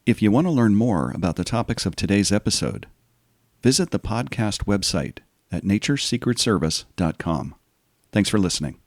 If you want to learn more about the topics of today's episode, visit the podcast website at naturesecretservice.com. Thanks for listening.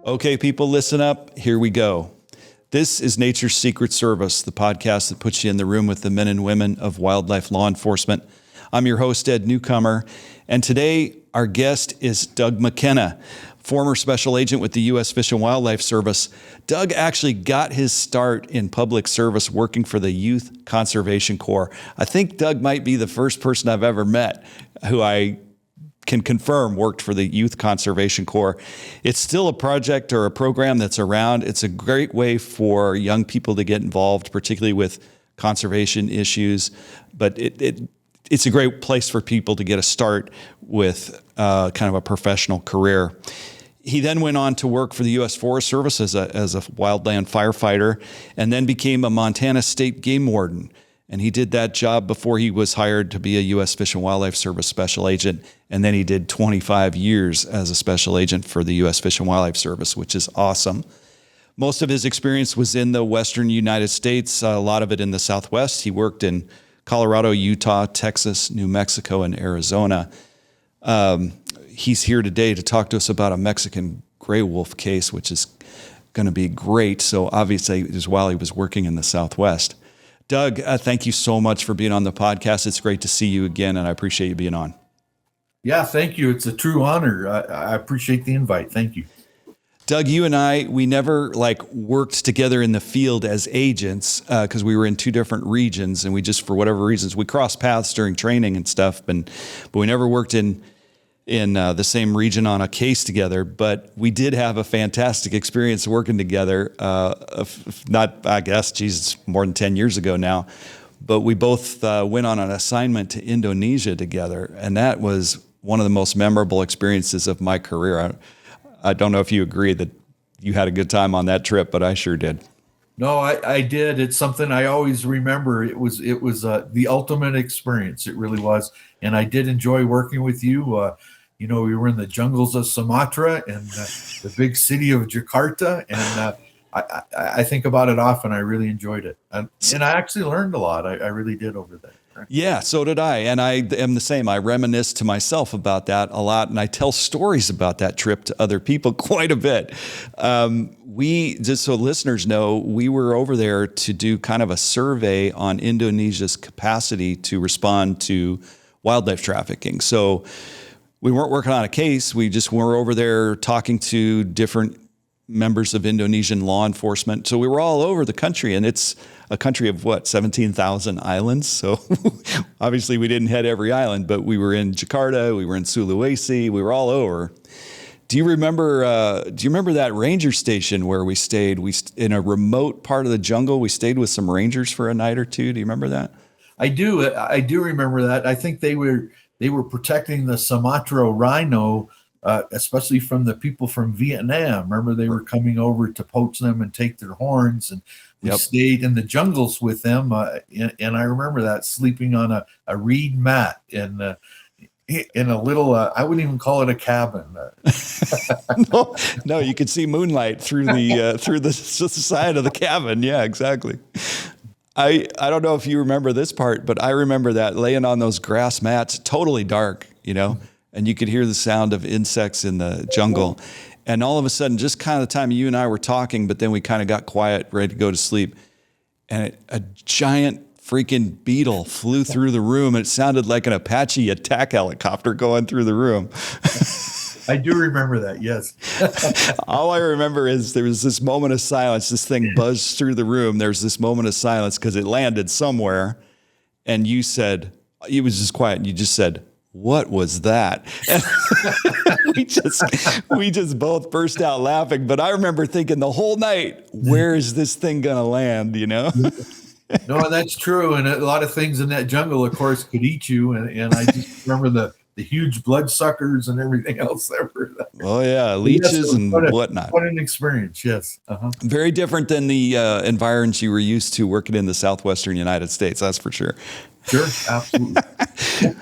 Okay, people, listen up. Here we go. This is Nature's Secret Service, the podcast that puts you in the room with the men and women of wildlife law enforcement. I'm your host, Ed Newcomer, and today our guest is Doug McKenna, former special agent with the U.S. Fish and Wildlife Service. Doug actually got his start in public service working for the Youth Conservation Corps. I think Doug might be the first person I've ever met who I can confirm worked for the Youth Conservation Corps. It's still a project or a program that's around. It's a great way for young people to get involved, particularly with conservation issues. But it's a great place for people to get a start with kind of a professional career. He then went on to work for the U.S. Forest Service as a wildland firefighter, and then became a Montana State Game Warden. And he did that job before he was hired to be a U.S. Fish and Wildlife Service special agent. And then he did 25 years as a special agent for the U.S. Fish and Wildlife Service, which is awesome. Most of his experience was in the western United States, a lot of it in the Southwest. He worked in Colorado, Utah, Texas, New Mexico, and Arizona. He's here today to talk to us about a Mexican gray wolf case, which is going to be great. So obviously, it was while he was working in the Southwest. Doug, thank you so much for being on the podcast. It's great to see you again, and I appreciate you being on. Yeah, thank you. It's a true honor. I appreciate the invite. Thank you. Doug, you and we never worked together in the field as agents because we were in two different regions, and we just, for whatever reasons, we crossed paths during training and stuff, but we never worked in the same region on a case together. But we did have a fantastic experience working together, more than 10 years ago now. But we both went on an assignment to Indonesia together, and that was one of the most memorable experiences of my career. I don't know if you agree that you had a good time on that trip, but I sure did. No, I did. It's something I always remember. It was the ultimate experience. It really was. And I did enjoy working with you. We were in the jungles of Sumatra and the big city of Jakarta. And I think about it often. I really enjoyed it. And I actually learned a lot. I really did over there. Yeah, so did I. And I am the same. I reminisce to myself about that a lot. And I tell stories about that trip to other people quite a bit. Just so listeners know, we were over there to do kind of a survey on Indonesia's capacity to respond to wildlife trafficking. So we weren't working on a case. We just were over there talking to different members of Indonesian law enforcement. So we were all over the country, and it's a country of 17,000 islands. So obviously we didn't hit every island, but we were in Jakarta, we were in Sulawesi, we were all over. Do you remember that ranger station where we stayed? In a remote part of the jungle, we stayed with some rangers for a night or two. Do you remember that? I do remember that. I think they were protecting the Sumatra rhino, especially from the people from Vietnam. Remember, they were coming over to poach them and take their horns, and we stayed in the jungles with them. And I remember that, sleeping on a reed mat in a little, I wouldn't even call it a cabin. No, you could see moonlight through the side of the cabin. Yeah, exactly. I don't know if you remember this part, but I remember that, laying on those grass mats, totally dark, and you could hear the sound of insects in the jungle. And all of a sudden, just kind of the time you and I were talking, but then we kind of got quiet, ready to go to sleep. And a giant freaking beetle flew through the room, and it sounded like an Apache attack helicopter going through the room. I do remember that, yes. All I remember is there was this moment of silence. This thing buzzed through the room. There was this moment of silence because it landed somewhere. And you said, it was just quiet, and you just said, "What was that?" And we just both burst out laughing. But I remember thinking the whole night, where is this thing going to land? No, that's true. And a lot of things in that jungle, of course, could eat you. And I just remember the huge bloodsuckers and everything else that were there. Oh, yeah. Leeches and whatnot. What an experience. Yes. Uh-huh. Very different than the environs you were used to working in the southwestern United States. That's for sure. Sure. Absolutely.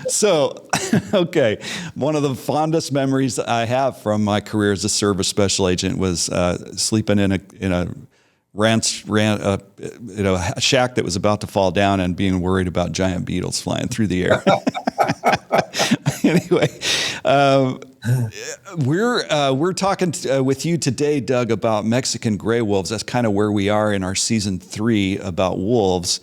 So, okay. One of the fondest memories I have from my career as a service special agent was sleeping in a a shack that was about to fall down and being worried about giant beetles flying through the air. Anyway, we're talking with you today, Doug, about Mexican gray wolves. That's kind of where we are in our season 3 about wolves.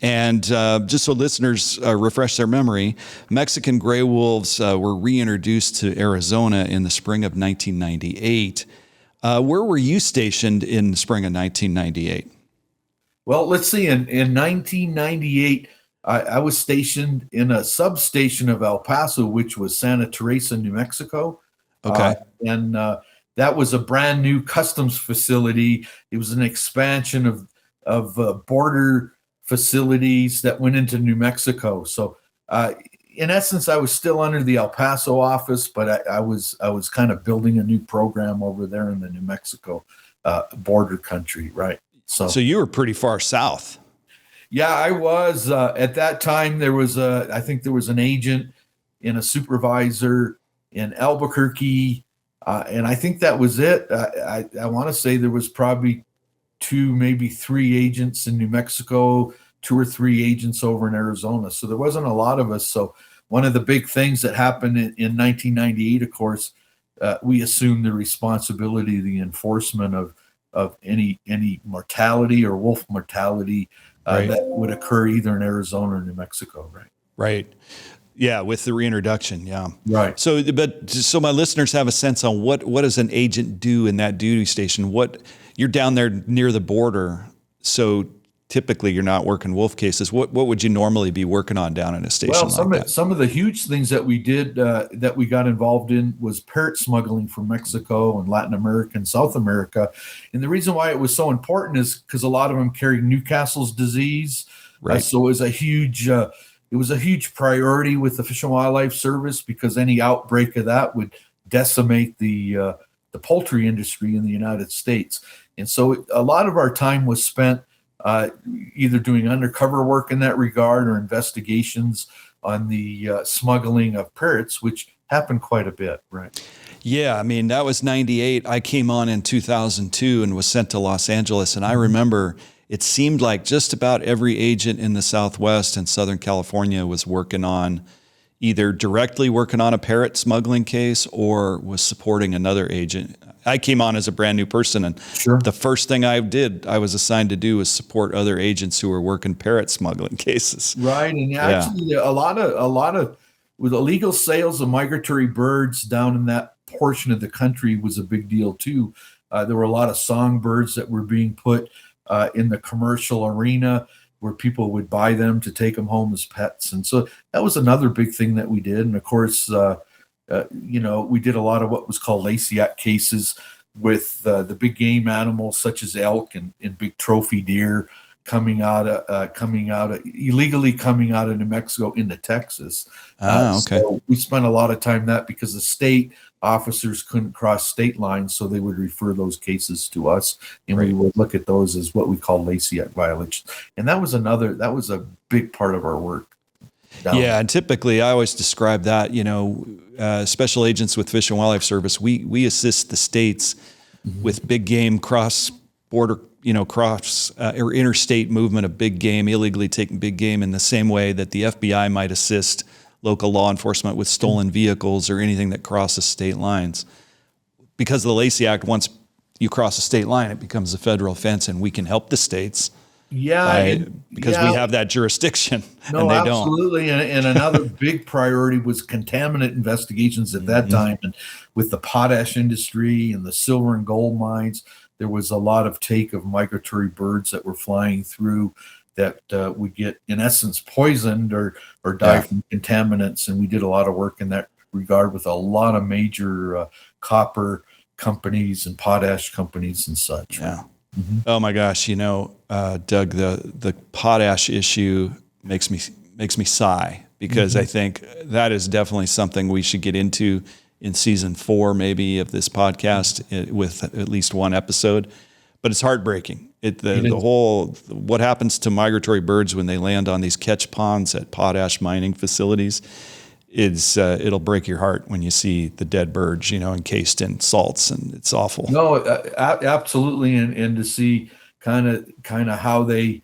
And just so listeners refresh their memory, Mexican gray wolves were reintroduced to Arizona in the spring of 1998. Where were you stationed in the spring of 1998? Well, let's see. In 1998, I was stationed in a substation of El Paso, which was Santa Teresa, New Mexico. Okay. And that was a brand new customs facility. It was an expansion of border facilities that went into New Mexico. So in essence, I was still under the El Paso office, but I was kind of building a new program over there in the New Mexico border country, right? So you were pretty far south. Yeah, I was. At that time, I think there was an agent and a supervisor in Albuquerque, and I think that was it. I want to say there was probably 2, maybe 3 agents in New Mexico, 2 or 3 agents over in Arizona. So there wasn't a lot of us. So one of the big things that happened in 1998, of course, we assumed the responsibility of the enforcement of any mortality or wolf mortality right. that would occur either in Arizona or New Mexico, right? Right. Yeah, with the reintroduction, yeah. Right. So, but so my listeners have a sense on what does an agent do in that duty station? You're down there near the border, so typically you're not working wolf cases. What would you normally be working on down in a station like that? Some of the huge things that we did that we got involved in was parrot smuggling from Mexico and Latin America and South America. And the reason why it was so important is because a lot of them carried Newcastle's disease. Right. So it was a huge priority with the Fish and Wildlife Service because any outbreak of that would decimate the poultry industry in the United States. And so a lot of our time was spent either doing undercover work in that regard or investigations on the smuggling of parrots, which happened quite a bit, right? Yeah, I mean, that was 98. I came on in 2002 and was sent to Los Angeles. And I remember it seemed like just about every agent in the Southwest and Southern California was either directly working on a parrot smuggling case or was supporting another agent. I came on as a brand new person, and Sure. The first thing I was assigned to do was support other agents who were working parrot smuggling cases. Right, and actually, a lot of with illegal sales of migratory birds down in that portion of the country was a big deal too. There were a lot of songbirds that were being put in the commercial arena where people would buy them to take them home as pets, and so that was another big thing that we did. And of course, we did a lot of what was called Lasiac cases with the big game animals such as elk and big trophy deer illegally coming out of New Mexico into Texas. Okay. So we spent a lot of time that because the state officers couldn't cross state lines, so they would refer those cases to us, and Right. we would look at those as what we call Lasiac violations. And that was a big part of our work. Yeah, and typically I always describe that, special agents with Fish and Wildlife Service, we assist the states with big game cross-border, or interstate movement of big game, illegally taking big game in the same way that the FBI might assist local law enforcement with stolen vehicles or anything that crosses state lines. Because of the Lacey Act, once you cross a state line, it becomes a federal offense, and we can help the states. Because we have that jurisdiction, and they absolutely. don't. And another big priority was contaminant investigations at that time. And with the potash industry and the silver and gold mines, there was a lot of take of migratory birds that were flying through that would get, in essence, poisoned or die from contaminants. And we did a lot of work in that regard with a lot of major copper companies and potash companies and such. Yeah. Mm-hmm. Oh my gosh. Doug, the potash issue makes me sigh, because I think that is definitely something we should get into in season 4, maybe, of this podcast, with at least one episode. But it's heartbreaking. The whole, what happens to migratory birds when they land on these catch ponds at potash mining facilities is, it'll break your heart when you see the dead birds, encased in salts, and it's awful. No, absolutely. And to see kind of how they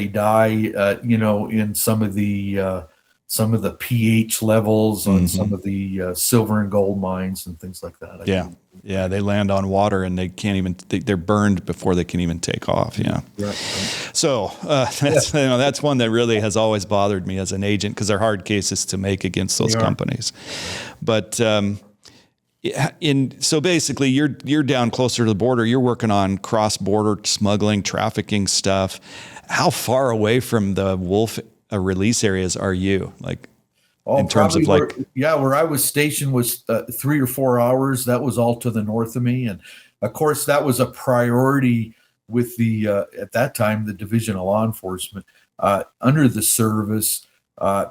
die, in some of the pH levels on some of the silver and gold mines and things like that. Yeah. They land on water and they can't even, they're burned before they can even take off. Yeah. Right. So that's one that really has always bothered me as an agent, because they're hard cases to make against those companies. But, so basically you're down closer to the border, you're working on cross-border smuggling, trafficking stuff. How far away from the wolf release areas are you? In terms of where I was stationed was 3 or 4 hours. That was all to the north of me. And of course that was a priority with the, at that time, the Division of Law Enforcement, under the service,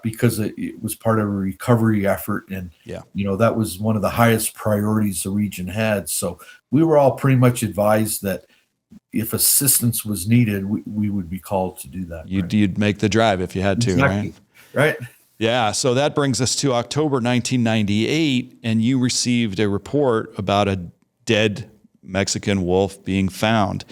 because it was part of a recovery effort. And, that was one of the highest priorities the region had. So we were all pretty much advised that if assistance was needed, we would be called to do that. You'd make the drive if you had to, exactly. Right? Yeah. So that brings us to October 1998, and you received a report about a dead Mexican wolf being found.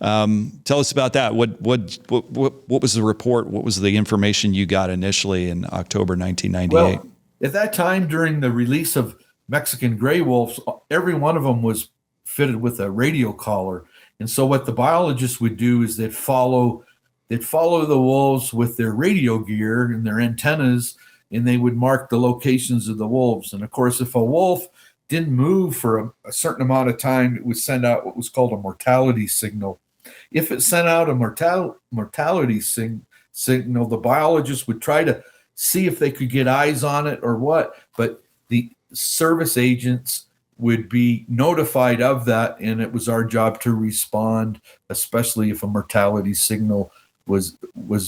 Tell us about that. What was the report? What was the information you got initially in October 1998? Well, at that time, during the release of Mexican gray wolves, every one of them was fitted with a radio collar. And so what the biologists would do is they'd follow the wolves with their radio gear and their antennas, and they would mark the locations of the wolves. And of course, if a wolf didn't move for a certain amount of time, it would send out what was called a mortality signal. If it sent out a mortality signal, the biologists would try to see if they could get eyes on it or what, but the service agents would be notified of that, and it was our job to respond, especially if a mortality signal was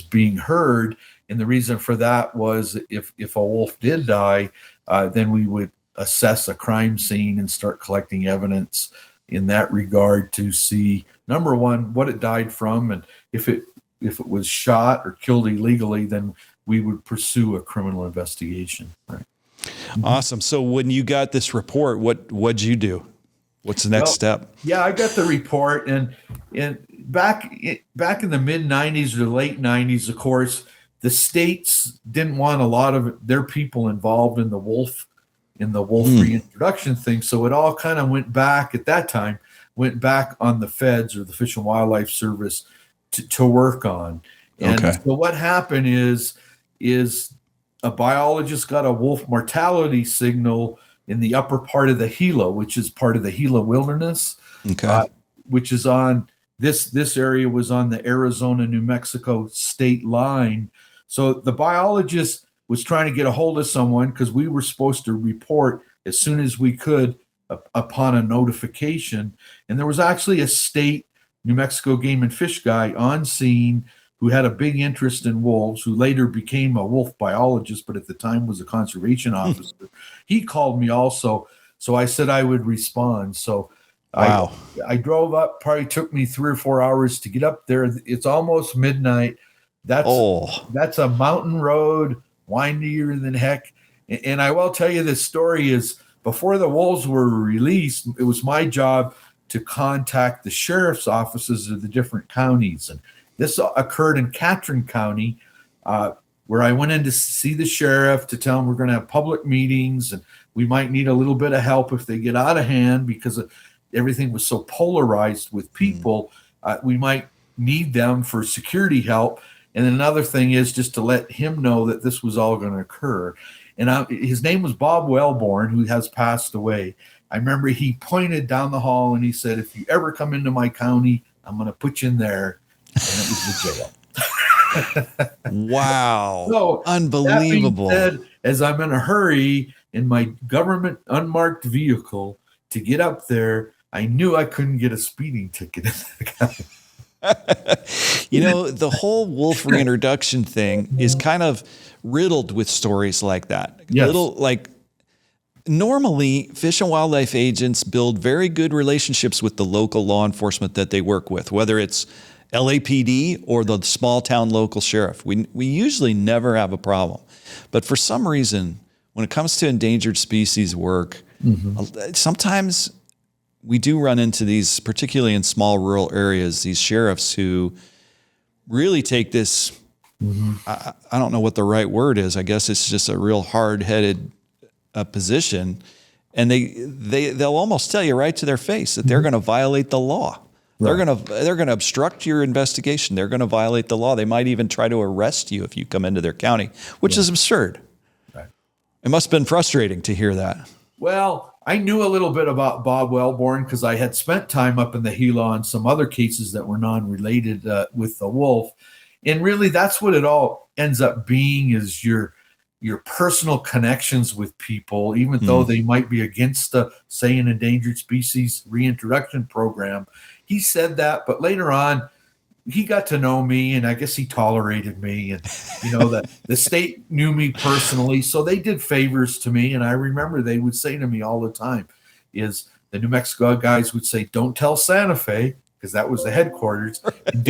being heard. And the reason for that was if a wolf did die, then we would assess a crime scene and start collecting evidence in that regard to see, number one, what it died from, and if it was shot or killed illegally, then we would pursue a criminal investigation. Right. Awesome. So when you got this report, what'd you do? What's the next step? Yeah, I got the report, and back in the mid 90s or late 90s, of course, the states didn't want a lot of their people involved in the wolf reintroduction thing. So it all kind of went back on the feds or the Fish and Wildlife Service to work on. And so what happened is a biologist got a wolf mortality signal in the upper part of the Gila, which is part of the Gila Wilderness, which is on this area was on the Arizona-New Mexico state line. So the biologist was trying to get a hold of someone, because we were supposed to report as soon as we could upon a notification. And there was actually a state New Mexico Game and Fish guy on scene who had a big interest in wolves, who later became a wolf biologist, but at the time was a conservation officer. He called me also. So I said I would respond. So wow. I drove up, probably took me 3 or 4 hours to get up there. It's almost midnight. That's a mountain road, windier than heck. And I will tell you, this story is, before the wolves were released, it was my job to contact the sheriff's offices of the different counties. And this occurred in Catron County, where I went in to see the sheriff to tell him we're going to have public meetings and we might need a little bit of help if they get out of hand, because everything was so polarized with people. We might need them for security help. And then another thing is just to let him know that this was all going to occur. And his name was Bob Wellborn, who has passed away. I remember he pointed down the hall and he said, "If you ever come into my county, I'm going to put you in there." And it was the jail. Wow. So, unbelievable. That being said, as I'm in a hurry in my government unmarked vehicle to get up there. I knew I couldn't get a speeding ticket. The whole wolf reintroduction thing is kind of riddled with stories like that. Yes. Normally, Fish and Wildlife agents build very good relationships with the local law enforcement that they work with, whether it's LAPD or the small town local sheriff. We usually never have a problem. But for some reason, when it comes to endangered species work, sometimes we do run into these, particularly in small rural areas, these sheriffs who really take this, I don't know what the right word is. I guess it's just a real hard-headed position. And they'll almost tell you right to their face that they're going to violate the law. Right. They're going to obstruct your investigation. They're going to violate the law. They might even try to arrest you if you come into their county, which is absurd. Right. It must have been frustrating to hear that. Well, I knew a little bit about Bob Wellborn because I had spent time up in the Gila on some other cases that were non-related with the wolf. And really, that's what it all ends up being, is your personal connections with people, even though they might be against, say, an endangered species reintroduction program. He said that, but later on, he got to know me, and I guess he tolerated me. And, the state knew me personally, so they did favors to me. And I remember they would say to me all the time, is the New Mexico guys would say, "Don't tell Santa Fe," because that was the headquarters. And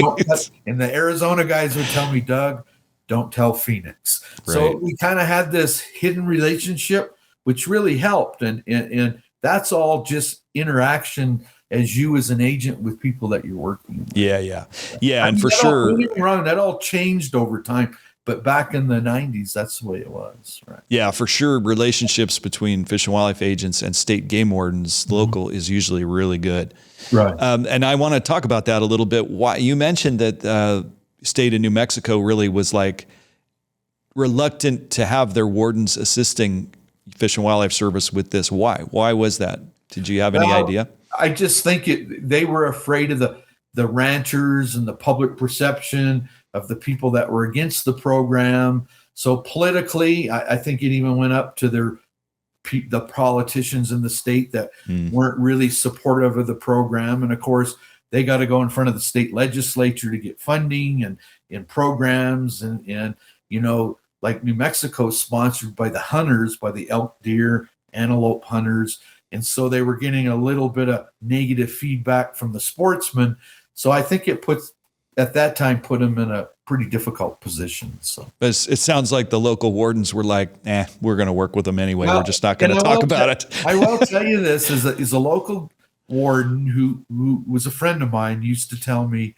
the Arizona guys would tell me, "Doug, don't tell Phoenix." Right. So we kind of had this hidden relationship, which really helped. And that's all just interaction as you as an agent with people that you're working with. Yeah. And for sure. Don't get me wrong, that all changed over time. But back in the 90s, that's the way it was. Right. Yeah, for sure. Relationships between Fish and Wildlife agents and state game wardens local is usually really good. Right. And I want to talk about that a little bit. Why you mentioned that state of New Mexico really was like reluctant to have their wardens assisting Fish and Wildlife Service with this. Why was that? Did you have any idea? I just think they were afraid of the ranchers and the public perception of the people that were against the program. So politically, I think it even went up to the politicians in the state that weren't really supportive of the program. And of course, they got to go in front of the state legislature to get funding and programs. And like New Mexico is sponsored by the hunters, by the elk, deer, antelope hunters. And so they were getting a little bit of negative feedback from the sportsmen. So I think it at that time put them in a pretty difficult position. So it sounds like the local wardens were like, we're going to work with them anyway. We're just not going to talk about it. I will tell you this, is a local warden who was a friend of mine used to tell me,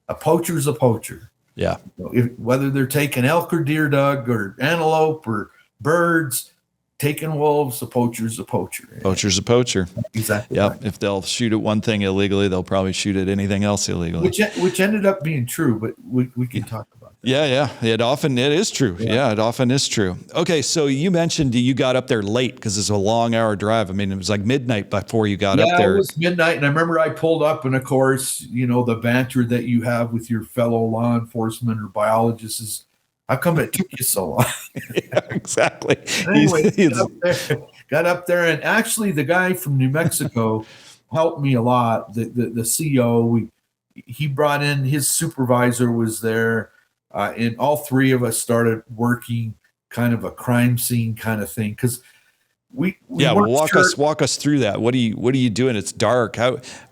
a poacher's a poacher. Yeah. Whether they're taking elk or deer, Doug, or antelope or birds, taking wolves, a poacher's a poacher. Poacher's a poacher. Exactly. Yeah. Right. If they'll shoot at one thing illegally, they'll probably shoot at anything else illegally. Which ended up being true, but we can talk about that. Yeah. It is true. Yeah, it often is true. Okay. So you mentioned you got up there late because it's a long hour drive. I mean, it was like midnight before you got up there. Yeah, it was midnight. And I remember I pulled up, and of course, the banter that you have with your fellow law enforcement or biologists is, how come it took you so long? Yeah, exactly. Anyway, got up there, and actually the guy from New Mexico helped me a lot. The CO, he brought in, his supervisor was there, and all three of us started working kind of a crime scene kind of thing, because walk us through that. What are you doing? It's dark.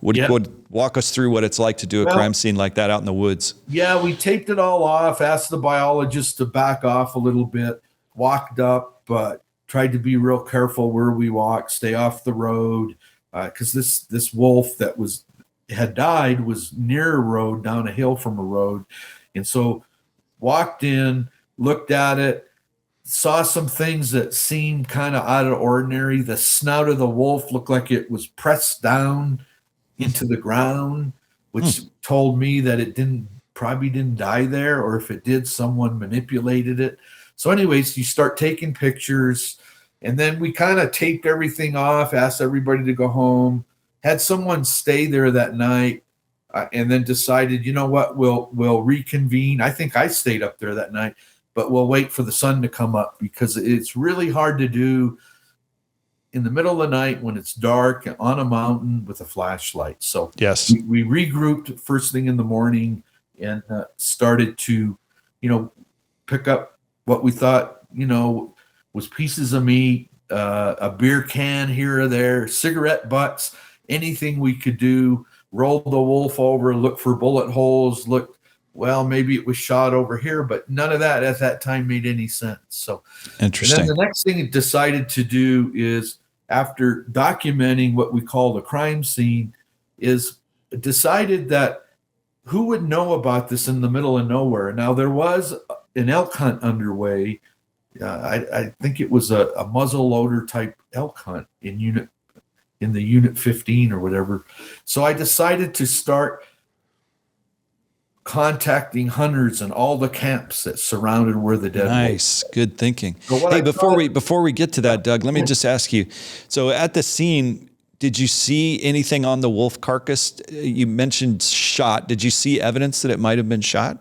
Walk us through what it's like to do a crime scene like that out in the woods. Yeah, we taped it all off, asked the biologist to back off a little bit, walked up, but tried to be real careful where we walked, stay off the road, because this wolf that had died was near a road, down a hill from a road. And so walked in, looked at it, saw some things that seemed kind of out of ordinary. The snout of the wolf looked like it was pressed down into the ground, which told me that it probably didn't die there, or if it did, someone manipulated it. So anyways, you start taking pictures, and then we kind of taped everything off, asked everybody to go home, had someone stay there that night, and then decided, what, we'll reconvene. I think I stayed up there that night, but we'll wait for the sun to come up, because it's really hard to do in the middle of the night when it's dark on a mountain with a flashlight. So Yes. we regrouped first thing in the morning and started to, pick up what we thought, was pieces of meat, a beer can here or there, cigarette butts, anything we could do. Roll the wolf over, look for bullet holes, maybe it was shot over here, but none of that at that time made any sense. So interesting. And then the next thing it decided to do is, after documenting what we call the crime scene, is decided that who would know about this in the middle of nowhere. Now, there was an elk hunt underway. I think it was a muzzle loader type elk hunt in the unit 15 or whatever. So I decided to start contacting hunters and all the camps that surrounded where the dead Nice. was. Good thinking. So hey, before we get to that, Doug, let me just ask you. So at the scene, did you see anything on the wolf carcass? You mentioned shot. Did you see evidence that it might have been shot?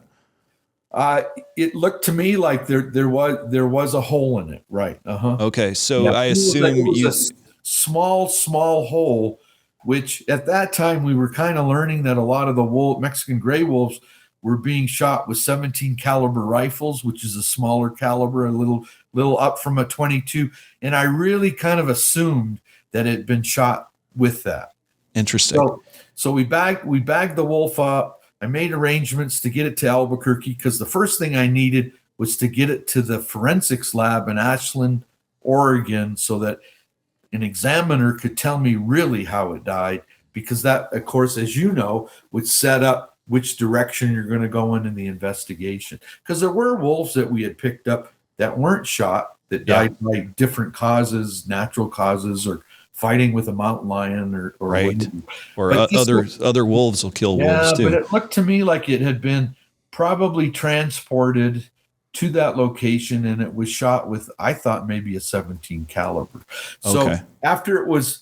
It looked to me like there was a hole in it. Right. Uh-huh. Okay. So I assume it was a small hole, which at that time we were kind of learning that a lot of the Mexican gray wolves were being shot with 17 caliber rifles, which is a smaller caliber, a little up from a 22. And I really kind of assumed that it had been shot with that. Interesting. So we bagged the wolf up. I made arrangements to get it to Albuquerque because the first thing I needed was to get it to the forensics lab in Ashland, Oregon, so that an examiner could tell me really how it died, because that, of course, as you know, would set up which direction you're going to go in the investigation. Because there were wolves that we had picked up that weren't shot, that died by different causes, natural causes, or fighting with a mountain lion or right. Or other wolves will kill wolves too. But it looked to me like it had been probably transported to that location, and it was shot with, I thought, maybe a 17 caliber. So after it was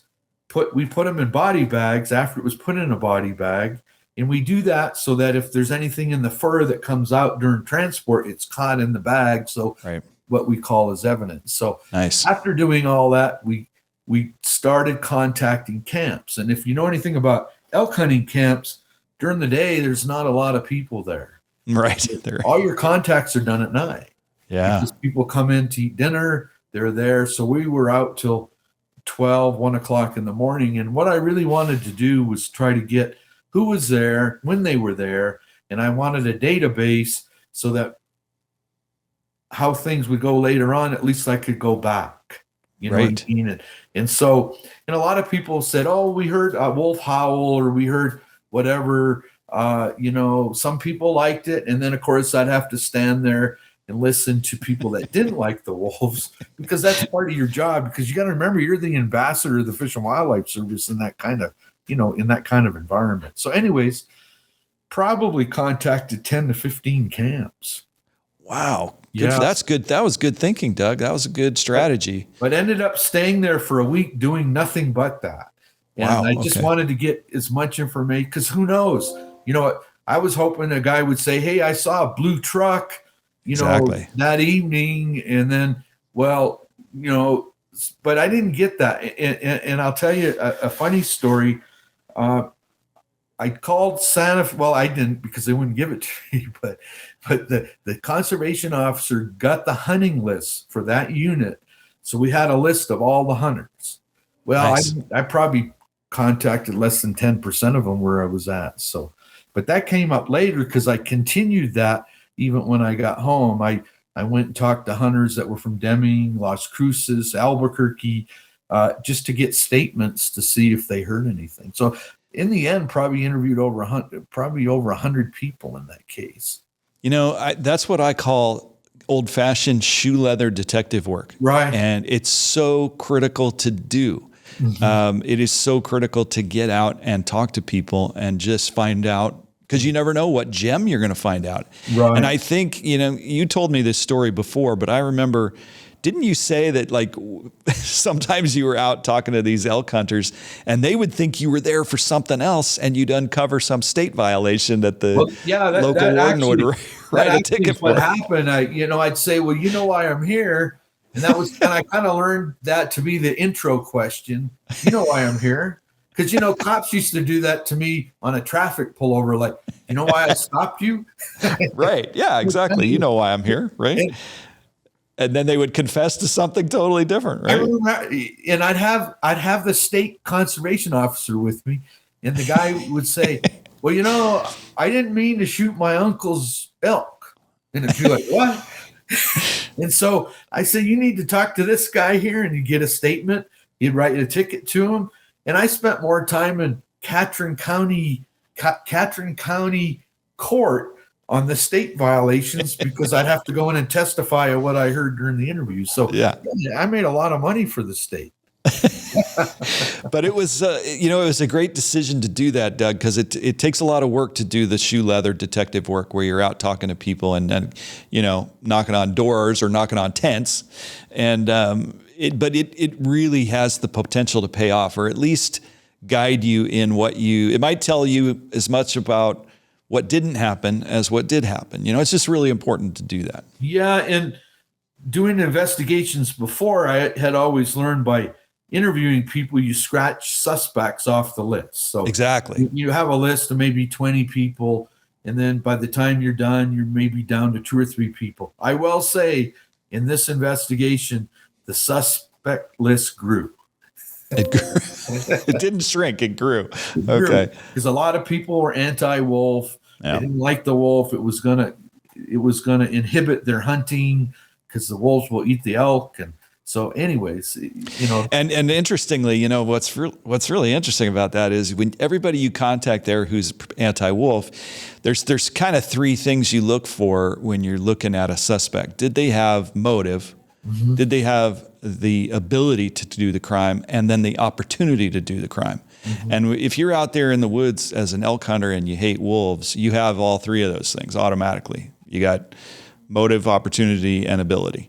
we put them in body bags. After it was put in a body bag, and we do that so that if there's anything in the fur that comes out during transport, it's caught in the bag. So what we call as evidence. So after doing all that, we started contacting camps. And if you know anything about elk hunting camps, during the day, there's not a lot of people there. Right. All your contacts are done at night. Yeah. Because people come in to eat dinner, they're there. So we were out till 1 o'clock in the morning. And what I really wanted to do was try to get who was there, when they were there. And I wanted a database so that how things would go later on, at least I could go back. You know what I mean? And so, and a lot of people said, oh, we heard a wolf howl, or we heard whatever, some people liked it. And then of course I'd have to stand there and listen to people that didn't like the wolves, because that's part of your job, because you got to remember, you're the ambassador of the Fish and Wildlife Service in that kind of, in that kind of environment. So anyways, probably contacted 10 to 15 camps. Wow. Yeah, that's good. That was good thinking, Doug. That was a good strategy. But ended up staying there for a week doing nothing but that. And I just wanted to get as much information, because who knows? I was hoping a guy would say, hey, I saw a blue truck, that evening. And then, but I didn't get that. And I'll tell you a funny story. I called Santa Fe. Well, I didn't, because they wouldn't give it to me, but the conservation officer got the hunting list for that unit. So we had a list of all the hunters. Well, I probably contacted less than 10% of them where I was at. So, but that came up later, because I continued that even when I got home. I went and talked to hunters that were from Deming, Las Cruces, Albuquerque, just to get statements to see if they heard anything. So in the end, probably interviewed over 100 people in that case. That's what I call old-fashioned shoe leather detective work. Right. And it's so critical to do. Mm-hmm. It is so critical to get out and talk to people and just find out, because you never know what gem you're going to find out. Right. And I think, you told me this story before, but I remember, didn't you say that sometimes you were out talking to these elk hunters and they would think you were there for something else, and you'd uncover some state violation that the local warden would write a ticket for? What happened? I'd say, well, you know why I'm here. And I kind of learned that to be the intro question. You know why I'm here? Because, cops used to do that to me on a traffic pullover. Like, you know why I stopped you? Right. Yeah, exactly. You know why I'm here. Right. And then they would confess to something totally different. I Right. remember, and I'd have the state conservation officer with me, and the guy would say, well, I didn't mean to shoot my uncle's elk. And it'd be like, what? And so I said, you need to talk to this guy here, and you get a statement. He'd write a ticket to him. And I spent more time in Catron County court on the state violations because I'd have to go in and testify of what I heard during the interview. So yeah, I made a lot of money for the state. But it was, it was a great decision to do that, Doug, because it takes a lot of work to do the shoe leather detective work where you're out talking to people and knocking on doors or knocking on tents. And but it really has the potential to pay off, or at least guide you in it might tell you as much about what didn't happen as what did happen. It's just really important to do that. Yeah. And doing investigations before, I had always learned by interviewing people, you scratch suspects off the list. So exactly, you have a list of maybe 20 people, and then by the time you're done, you're maybe down to 2 or 3 people. I will say in this investigation, the suspect list grew. It grew. It didn't shrink. It grew. Okay. Because a lot of people were anti-wolf. Yeah. They didn't like the wolf. It was gonna inhibit their hunting because the wolves will eat the elk. And so anyways, And interestingly, what's really interesting about that is when everybody you contact there who's anti-wolf, there's kind of 3 things you look for when you're looking at a suspect. Did they have motive? Mm-hmm. Did they have the ability to do the crime, and then the opportunity to do the crime? Mm-hmm. And if you're out there in the woods as an elk hunter and you hate wolves, you have all 3 of those things automatically. You got motive, opportunity, and ability.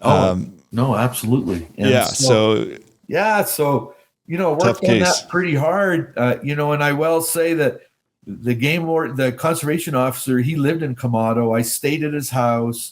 No, absolutely. And so worked on that pretty hard. And I will say that the game ward, the conservation officer, he lived in Kamado. I stayed at his house.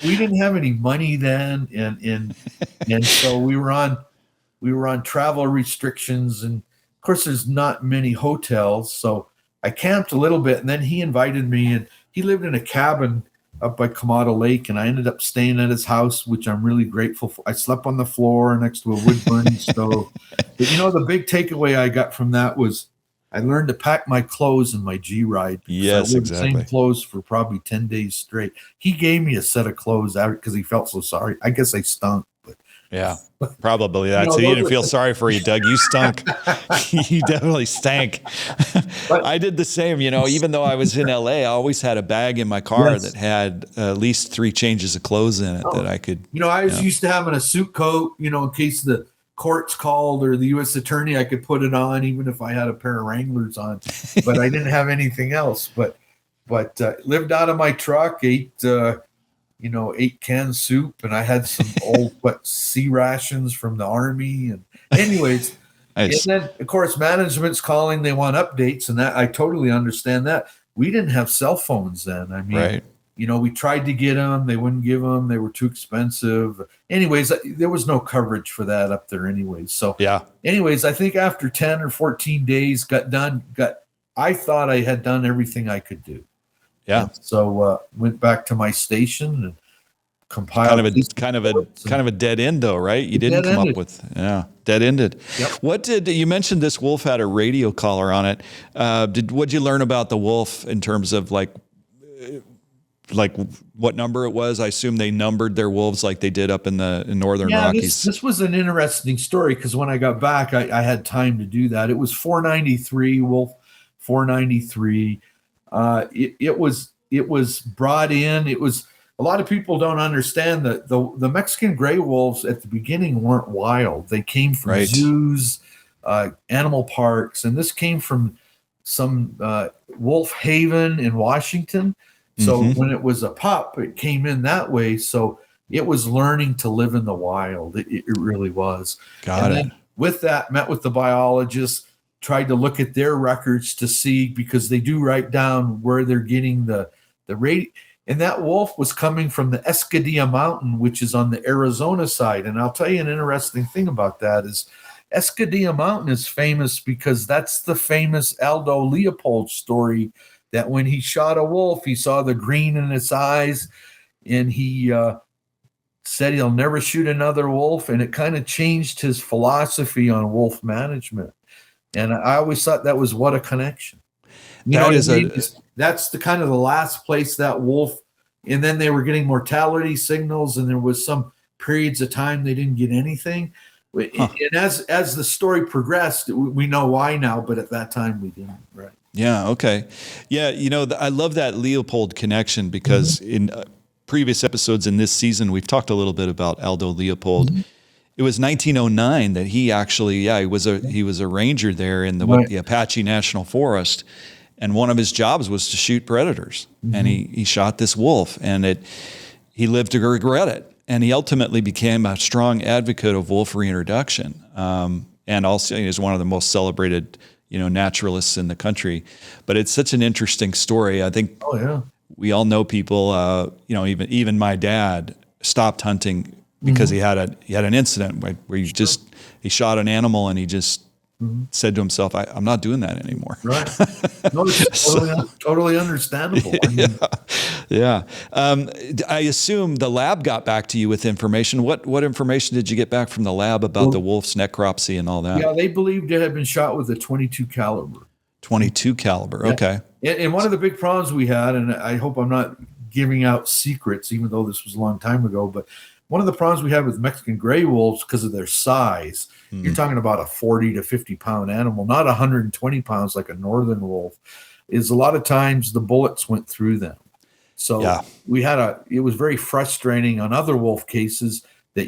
We didn't have any money then, and so we were on travel restrictions, and of course there's not many hotels, so I camped a little bit, and then he invited me, and he lived in a cabin up by Kamado Lake, and I ended up staying at his house, which I'm really grateful for. I slept on the floor next to a wood burning stove. But the big takeaway I got from that was I learned to pack my clothes in my G-Ride. Yes, I wore exactly. the same clothes for probably 10 days straight. He gave me a set of clothes out because he felt so sorry. I guess I stunk. But yeah, probably that. So you didn't feel sorry for you, Doug. You stunk. You definitely stank. I did the same. Even though I was in LA, I always had a bag in my car that had at least 3 changes of clothes in it that I could. I was used to having a suit coat, in case the court's called or the U.S. attorney, I could put it on even if I had a pair of Wranglers on, but I didn't have anything else. But lived out of my truck, ate 8 canned soup, and I had some old sea rations from the Army. And anyways, nice. And then of course management's calling, they want updates, and that I totally understand that. We didn't have cell phones then. I mean, right. We tried to get them. They wouldn't give them. They were too expensive. Anyways, there was no coverage for that up there anyways. So anyways, I think after 10 or 14 days I thought I had done everything I could do. Yeah. And so went back to my station and compiled kind of a dead end though, right? You didn't come up with dead ended. Yep. What did you mentioned this wolf had a radio collar on it? What'd you learn about the wolf in terms of like what number it was? I assume they numbered their wolves like they did up in the northern Rockies. This was an interesting story because when I got back, I had time to do that. It was 493 wolf, 493. It was brought in. It was a lot of people don't understand that the Mexican gray wolves at the beginning weren't wild. They came from zoos, animal parks, and this came from some Wolf Haven in Washington. So when it was a pup, it came in that way. So it was learning to live in the wild. It really was. Got it. Then with that, met with the biologists, tried to look at their records to see, because they do write down where they're getting the rate. And that wolf was coming from the Escadilla Mountain, which is on the Arizona side. And I'll tell you an interesting thing about that is Escadilla Mountain is famous because that's the famous Aldo Leopold story, that when he shot a wolf, he saw the green in its eyes, and he said he'll never shoot another wolf. And it kind of changed his philosophy on wolf management. And I always thought that was what a connection. That's the kind of the last place that wolf, and then they were getting mortality signals, and there was some periods of time they didn't get anything. Huh. And as the story progressed, we know why now, but at that time we didn't. Right. Yeah. Okay. Yeah. I love that Leopold connection because in previous episodes in this season, we've talked a little bit about Aldo Leopold. It was 1909 that he actually, he was a ranger there in the Apache National Forest. And one of his jobs was to shoot predators. And he shot this wolf, and he lived to regret it. And he ultimately became a strong advocate of wolf reintroduction. And also is one of the most celebrated, naturalists in the country. But it's such an interesting story. I think we all know people, even my dad stopped hunting because he had an incident where he shot an animal, and he just said to himself, I'm not doing that anymore. Right. No, it's totally understandable. Yeah. I assume the lab got back to you with information. What information did you get back from the lab about the wolf's necropsy and all that? Yeah, they believed it had been shot with a 22 caliber. 22 caliber. Okay. And one of the big problems we had, and I hope I'm not giving out secrets, even though this was a long time ago, but one of the problems we had with Mexican gray wolves, because of their size, you're talking about a 40 to 50 pound animal, not 120 pounds like a northern wolf, is a lot of times the bullets went through them. So it was very frustrating on other wolf cases that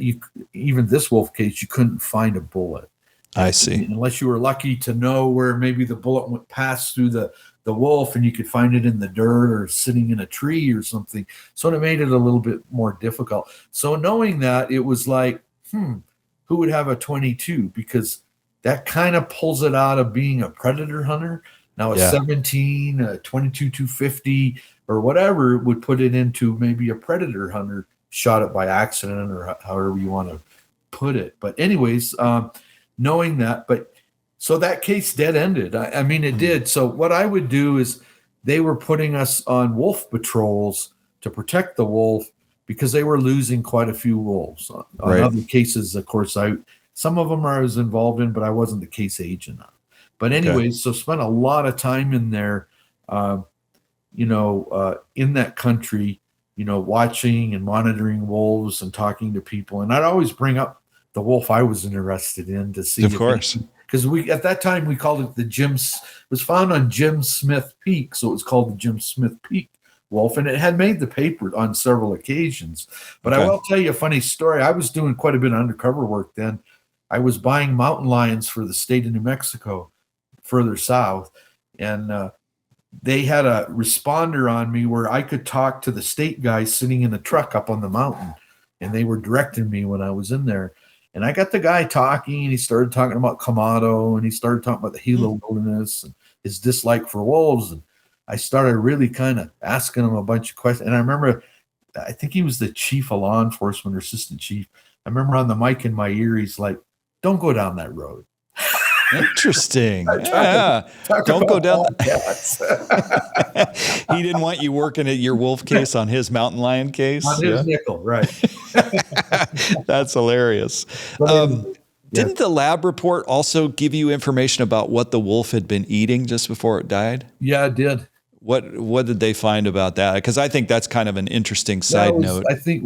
even this wolf case, you couldn't find a bullet. I see. Unless you were lucky to know where maybe the bullet went past through the wolf, and you could find it in the dirt or sitting in a tree or something. So it made it a little bit more difficult. So knowing that, it was like, who would have a 22? Because that kind of pulls it out of being a predator hunter. Now a 17, a 22, 250, or whatever would put it into maybe a predator hunter shot it by accident, or however you want to put it. But anyways, knowing that, so that case dead ended. I mean, it did. So what I would do is they were putting us on wolf patrols to protect the wolf because they were losing quite a few wolves. On other cases, of course, some of them I was involved in, but I wasn't the case agent on. But anyways, so spent a lot of time in there, in that country, watching and monitoring wolves and talking to people. And I'd always bring up the wolf I was interested in to see. Of course. Because at that time we called it it was found on Jim Smith Peak, so it was called the Jim Smith Peak wolf, and it had made the paper on several occasions. But I will tell you a funny story. I was doing quite a bit of undercover work then. I was buying mountain lions for the state of New Mexico, further south, and they had a responder on me where I could talk to the state guys sitting in the truck up on the mountain, and they were directing me when I was in there. And I got the guy talking, and he started talking about Kamado, and he started talking about the Gila wilderness and his dislike for wolves. And I started really kind of asking him a bunch of questions. And I remember, I think he was the chief of law enforcement or assistant chief. I remember on the mic in my ear, he's like, "Don't go down that road." Interesting. Don't go down. He didn't want you working at your wolf case on his mountain lion case. On his nickel, right. That's hilarious. Didn't the lab report also give you information about what the wolf had been eating just before it died? Yeah, it did. What did they find about that? Because I think that's kind of an interesting side note. I think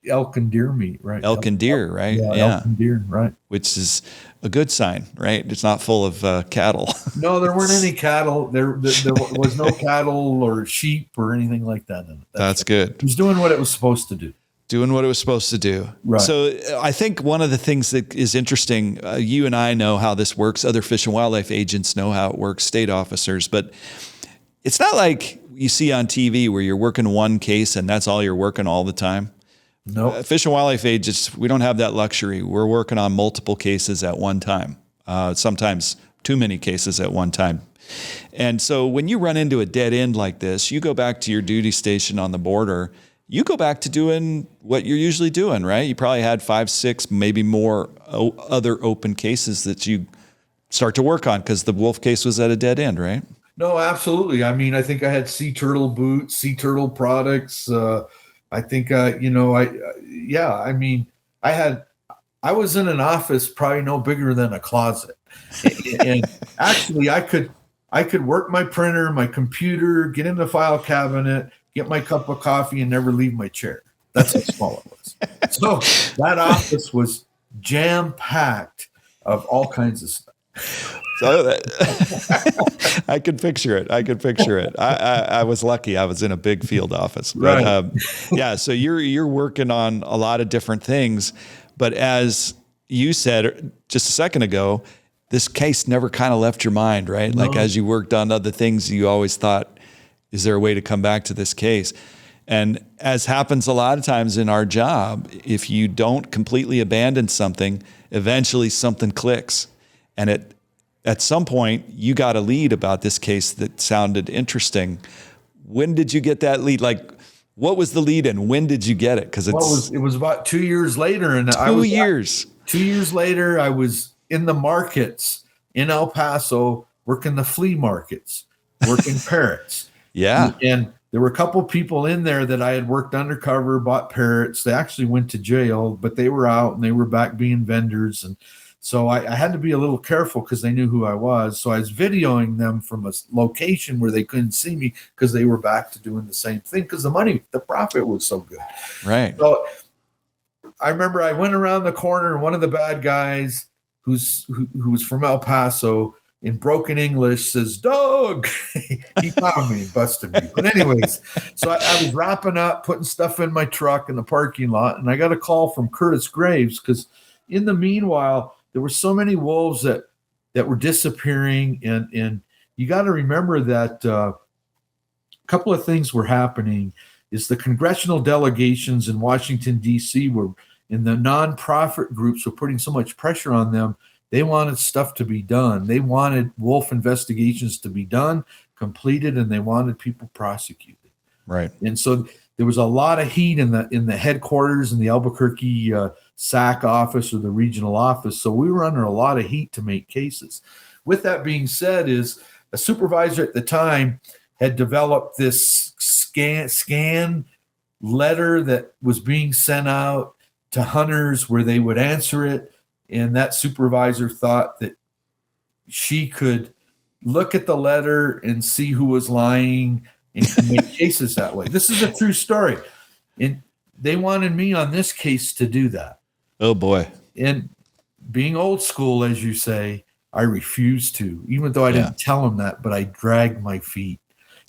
elk and deer meat, right? Elk and deer, right? Yeah, elk and deer, right. Which is a good sign, right? It's not full of cattle. No, there weren't any cattle. There was no cattle or sheep or anything like that in it. That's good. It was doing what it was supposed to do. Doing what it was supposed to do. Right. So I think one of the things that is interesting, you and I know how this works. Other fish and wildlife agents know how it works, state officers, but it's not like you see on TV where you're working one case and that's all you're working all the time. No. Fish and wildlife agents, we don't have that luxury. We're working on multiple cases at one time, sometimes too many cases at one time. And so when you run into a dead end like this, you go back to your duty station on the border, you go back to doing what you're usually doing, right? You probably had 5, 6, maybe more other open cases that you start to work on because the wolf case was at a dead end, right? No, absolutely. I mean, I think I had sea turtle boots, sea turtle products. I think, I mean, I was in an office probably no bigger than a closet. And actually I could work my printer, my computer, get in the file cabinet, get my cup of coffee, and never leave my chair. That's how small it was. So that office was jam-packed of all kinds of stuff. So I could picture it. I was lucky. I was in a big field office, but Right. So you're working on a lot of different things, but as you said just a second ago, this case never kind of left your mind, right? No. Like as you worked on other things, you always thought, is there a way to come back to this case? And as happens a lot of times in our job, if you don't completely abandon something, eventually something clicks. And at some point, you got a lead about this case that sounded interesting. When did you get that lead? Like, what was the lead and when did you get it? Because it was about 2 years later. And 2 years. 2 years later, I was in the markets in El Paso, working the flea markets, working parrots. Yeah. And there were a couple people in there that I had worked undercover, bought parrots. They actually went to jail, but they were out and they were back being vendors. And so I had to be a little careful because they knew who I was. So I was videoing them from a location where they couldn't see me because they were back to doing the same thing because the profit was so good. Right. So I remember I went around the corner and one of the bad guys who was from El Paso in broken English says, "Dog." He found me and busted me. But anyways, so I was wrapping up, putting stuff in my truck in the parking lot, and I got a call from Curtis Graves because in the meanwhile, there were so many wolves that were disappearing. And you got to remember that a couple of things were happening is the congressional delegations in Washington, D.C. were in the nonprofit groups were putting so much pressure on them. They wanted stuff to be done. They wanted wolf investigations to be done, completed, and they wanted people prosecuted. Right. And so there was a lot of heat in the headquarters in the Albuquerque SAC office or the regional office. So we were under a lot of heat to make cases. With that being said, is a supervisor at the time had developed this scan letter that was being sent out to hunters where they would answer it. And that supervisor thought that she could look at the letter and see who was lying and make cases that way. This is a true story. And they wanted me on this case to do that. Oh, boy. And being old school, as you say, I refused to, even though I didn't tell them that, but I dragged my feet.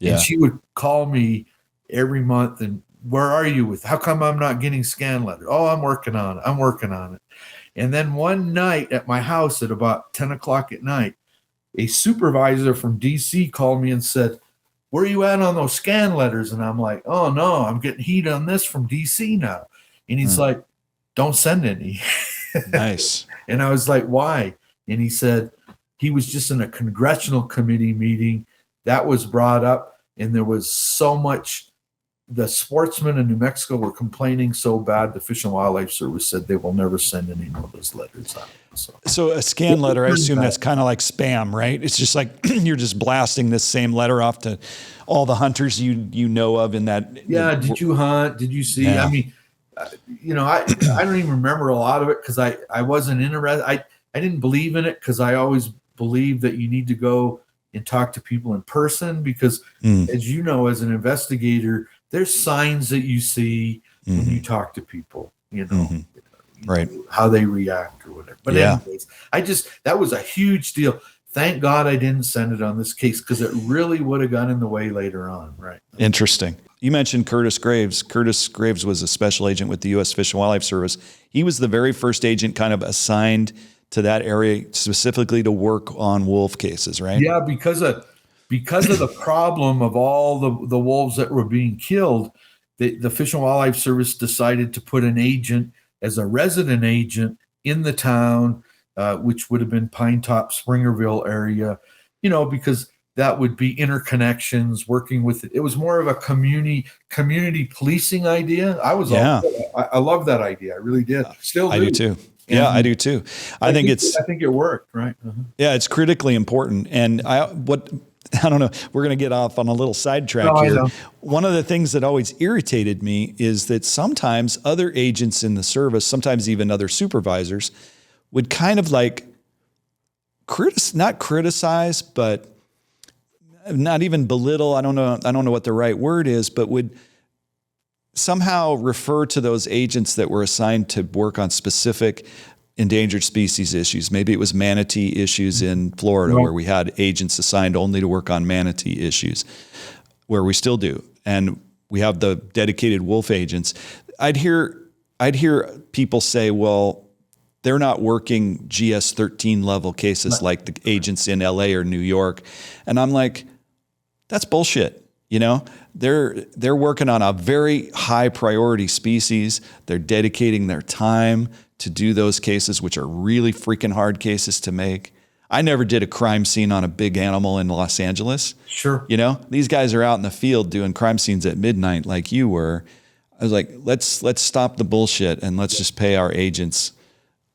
Yeah. And she would call me every month and, "Where are you with? How come I'm not getting scan letter?" "Oh, I'm working on it. And then one night at my house at about 10 o'clock at night, a supervisor from DC called me and said, "Where are you at on those scan letters?" And I'm like, "Oh no, I'm getting heat on this from DC now." And he's like, "Don't send any." Nice. And I was like, "Why?" And he said he was just in a congressional committee meeting that was brought up. And there was so much, the sportsmen in New Mexico were complaining so bad, the Fish and Wildlife Service said they will never send any more of those letters out. So a scan letter, I assume that's kind of like spam, right? It's just like you're just blasting this same letter off to all the hunters you know of in that. Yeah. Did you hunt? Did you see? Yeah. I mean, I don't even remember a lot of it because I wasn't interested. I didn't believe in it because I always believed that you need to go and talk to people in person because, as you know, as an investigator, there's signs that you see when you talk to people, right, how they react or whatever. But anyways, that was a huge deal. Thank God I didn't send it on this case because it really would have gone in the way later on. Right. Interesting. You mentioned Curtis Graves. Curtis Graves was a special agent with the U.S. Fish and Wildlife Service. He was the very first agent kind of assigned to that area specifically to work on wolf cases, right? Yeah, because of the problem of all the wolves that were being killed, the Fish and Wildlife Service decided to put an agent as a resident agent in the town which would have been Pine Top, Springerville area, because that would be interconnections, working with it. It was more of a community policing idea. I love that idea. I really did. Still do. I do too. Yeah, I do too. I think it worked, right? Uh-huh. Yeah, it's critically important. And I don't know, we're going to get off on a little sidetrack here. One of the things that always irritated me is that sometimes other agents in the service, sometimes even other supervisors, would kind of like not criticize, but not even belittle. I don't know what the right word is, but would somehow refer to those agents that were assigned to work on specific endangered species issues. Maybe it was manatee issues in Florida, where we had agents assigned only to work on manatee issues, where we still do. And we have the dedicated wolf agents. I'd hear people say, well, they're not working GS13 level cases like the agents in LA or New York. And I'm like, that's bullshit. They're working on a very high priority species. They're dedicating their time to do those cases, which are really freaking hard cases to make. I never did a crime scene on a big animal in Los Angeles. Sure. These guys are out in the field doing crime scenes at midnight like you were. I was like, let's stop the bullshit and let's just pay our agents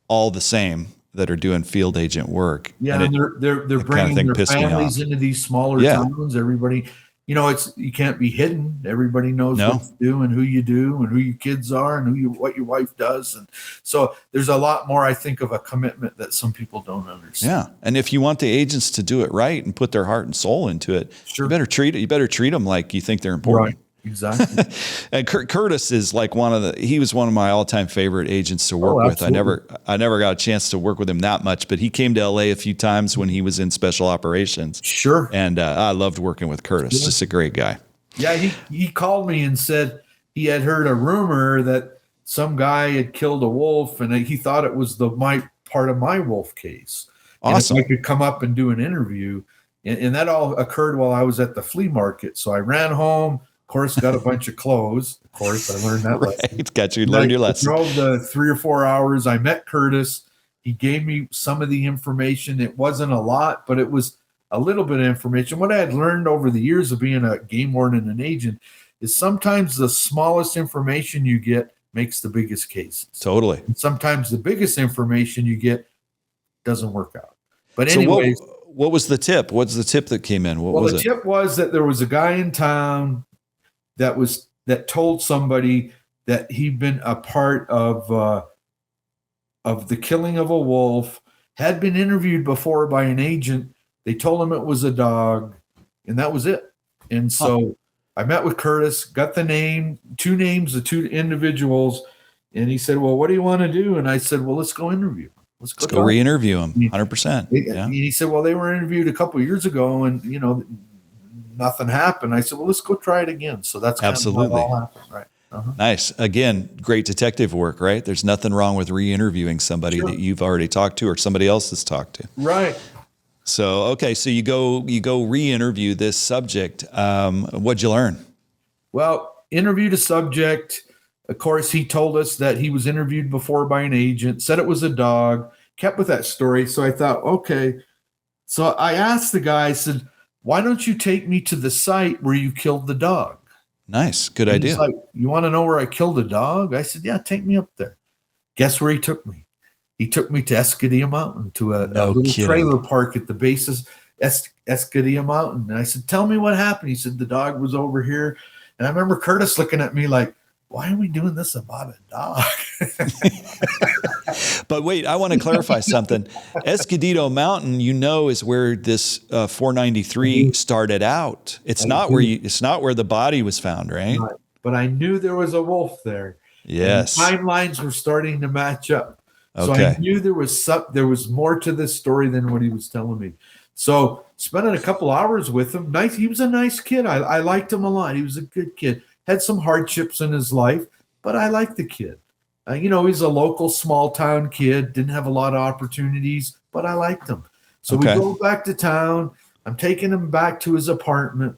all the same that are doing field agent work. Yeah, and they're bringing their families into these smaller towns. Everybody, you can't be hidden. Everybody knows what to do and who you do and who your kids are and what your wife does. And so there's a lot more, I think, of a commitment that some people don't understand. Yeah, and if you want the agents to do it right and put their heart and soul into it, you better treat them like you think they're important. Right. Exactly. And Curtis is like he was one of my all-time favorite agents to work with. I never got a chance to work with him that much, but he came to LA a few times when he was in special operations. Sure. And I loved working with Curtis. Yeah. Just a great guy. Yeah. He called me and said he had heard a rumor that some guy had killed a wolf and he thought it was part of my wolf case. Awesome. And if I could come up and do an interview. And that all occurred while I was at the flea market. So I ran home. Of course, got a bunch of clothes. Of course, I learned that lesson. Got you learned your lesson. I drove the 3 or 4 hours. I met Curtis. He gave me some of the information. It wasn't a lot, but it was a little bit of information. What I had learned over the years of being a game warden and an agent is sometimes the smallest information you get makes the biggest cases. Totally. And sometimes the biggest information you get doesn't work out. But anyways, what was the tip? What's the tip that came in? The tip was that there was a guy in town that told somebody that he'd been a part of the killing of a wolf, had been interviewed before by an agent. They told him it was a dog, and that was it. And so I met with Curtis, got the two names of two individuals, and he said, well, what do you want to do? And I said, well, let's go interview him. Let's go re-interview him. 100%. Yeah. He said, well, they were interviewed a couple of years ago, and nothing happened. I said, well, let's go try it again. So that's absolutely how it all happened, right? Uh-huh. Nice. Again, great detective work, right? There's nothing wrong with re-interviewing somebody that you've already talked to or somebody else has talked to. Right. So, okay. So you go re-interview this subject. What'd you learn? Well, interviewed a subject. Of course, he told us that he was interviewed before by an agent, said it was a dog, kept with that story. So I thought, okay. So I asked the guy, I said, why don't you take me to the site where you killed the dog? Nice. Good idea. He's like, you want to know where I killed a dog? I said, yeah, take me up there. Guess where he took me? He took me to Escadilla Mountain, to a little trailer park at the base of Escadilla Mountain. And I said, tell me what happened. He said, the dog was over here. And I remember Curtis looking at me like, why are we doing this about a dog? But wait, I want to clarify something. Escondido Mountain, is where this 493 started out. It's not where the body was found, right? But I knew there was a wolf there. Yes. And timelines were starting to match up. So okay. I knew there was more to this story than what he was telling me. So spending a couple hours with him, nice. He was a nice kid. I liked him a lot. He was a good kid. Had some hardships in his life, but I liked the kid. He's a local small town kid, didn't have a lot of opportunities, but I liked him. So we go back to town. I'm taking him back to his apartment.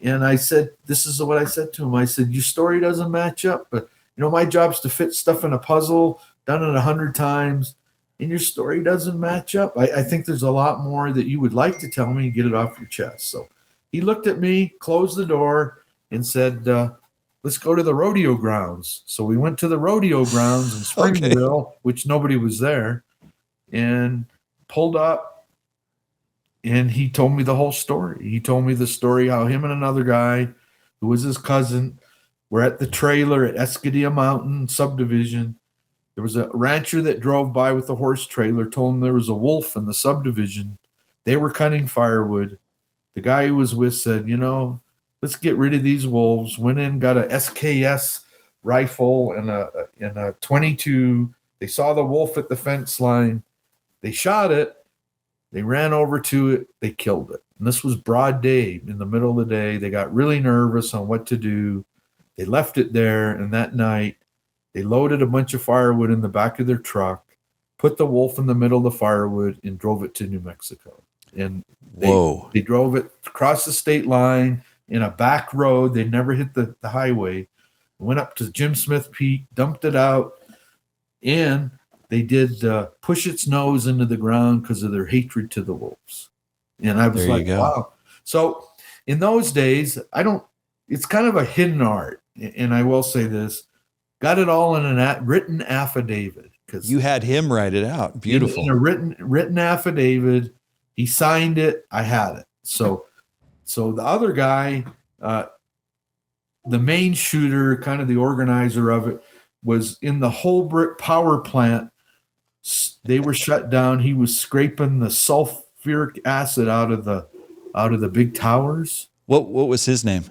And I said, this is what I said to him. I said, your story doesn't match up, but my job's to fit stuff in a puzzle, done it 100 times. and your story doesn't match up. I think there's a lot more that you would like to tell me and get it off your chest. So he looked at me, closed the door, and said, let's go to the rodeo grounds. So we went to the rodeo grounds in Springville, which nobody was there, and pulled up, and he told me the whole story. He told me the story how him and another guy who was his cousin were at the trailer at Escadilla Mountain subdivision. There was a rancher that drove by with a horse trailer, told him there was a wolf in the subdivision. They were cutting firewood. The guy he was with said, let's get rid of these wolves. Went in, got a SKS rifle and a 22. They saw the wolf at the fence line. They shot it. They ran over to it. They killed it. And this was broad day, in the middle of the day. They got really nervous on what to do. They left it there, and that night they loaded a bunch of firewood in the back of their truck, put the wolf in the middle of the firewood, and drove it to New Mexico. And they drove it across the state line in a back road. They never hit the highway. Went up to Jim Smith Peak, dumped it out, and they did push its nose into the ground because of their hatred to the wolves. And I was like, wow. So in those days, it's kind of a hidden art. And I will say this, got it all in a written affidavit. Because you had him write it out. Beautiful. In a written affidavit. He signed it. I had it. So the other guy, the main shooter, kind of the organizer of it, was in the Holbrook power plant. They were shut down. He was scraping the sulfuric acid out of the big towers. What was his name?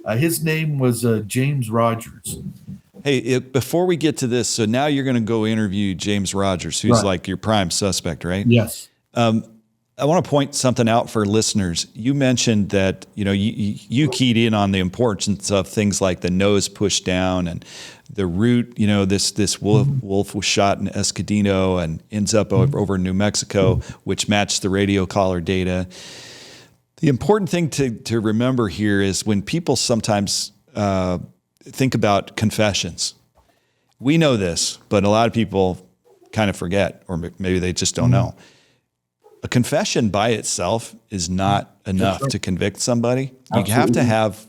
His name was James Rogers. Hey, before we get to this, so now you're going to go interview James Rogers, who's like your prime suspect, right? Yes. I want to point something out for listeners. You mentioned that, you keyed in on the importance of things like the nose pushed down and the route, this wolf was shot in Escadino and ends up over in New Mexico, which matched the radio collar data. The important thing to remember here is when people sometimes think about confessions. We know this, but a lot of people kind of forget, or maybe they just don't know. A confession by itself is not enough to convict somebody. Absolutely. You have to have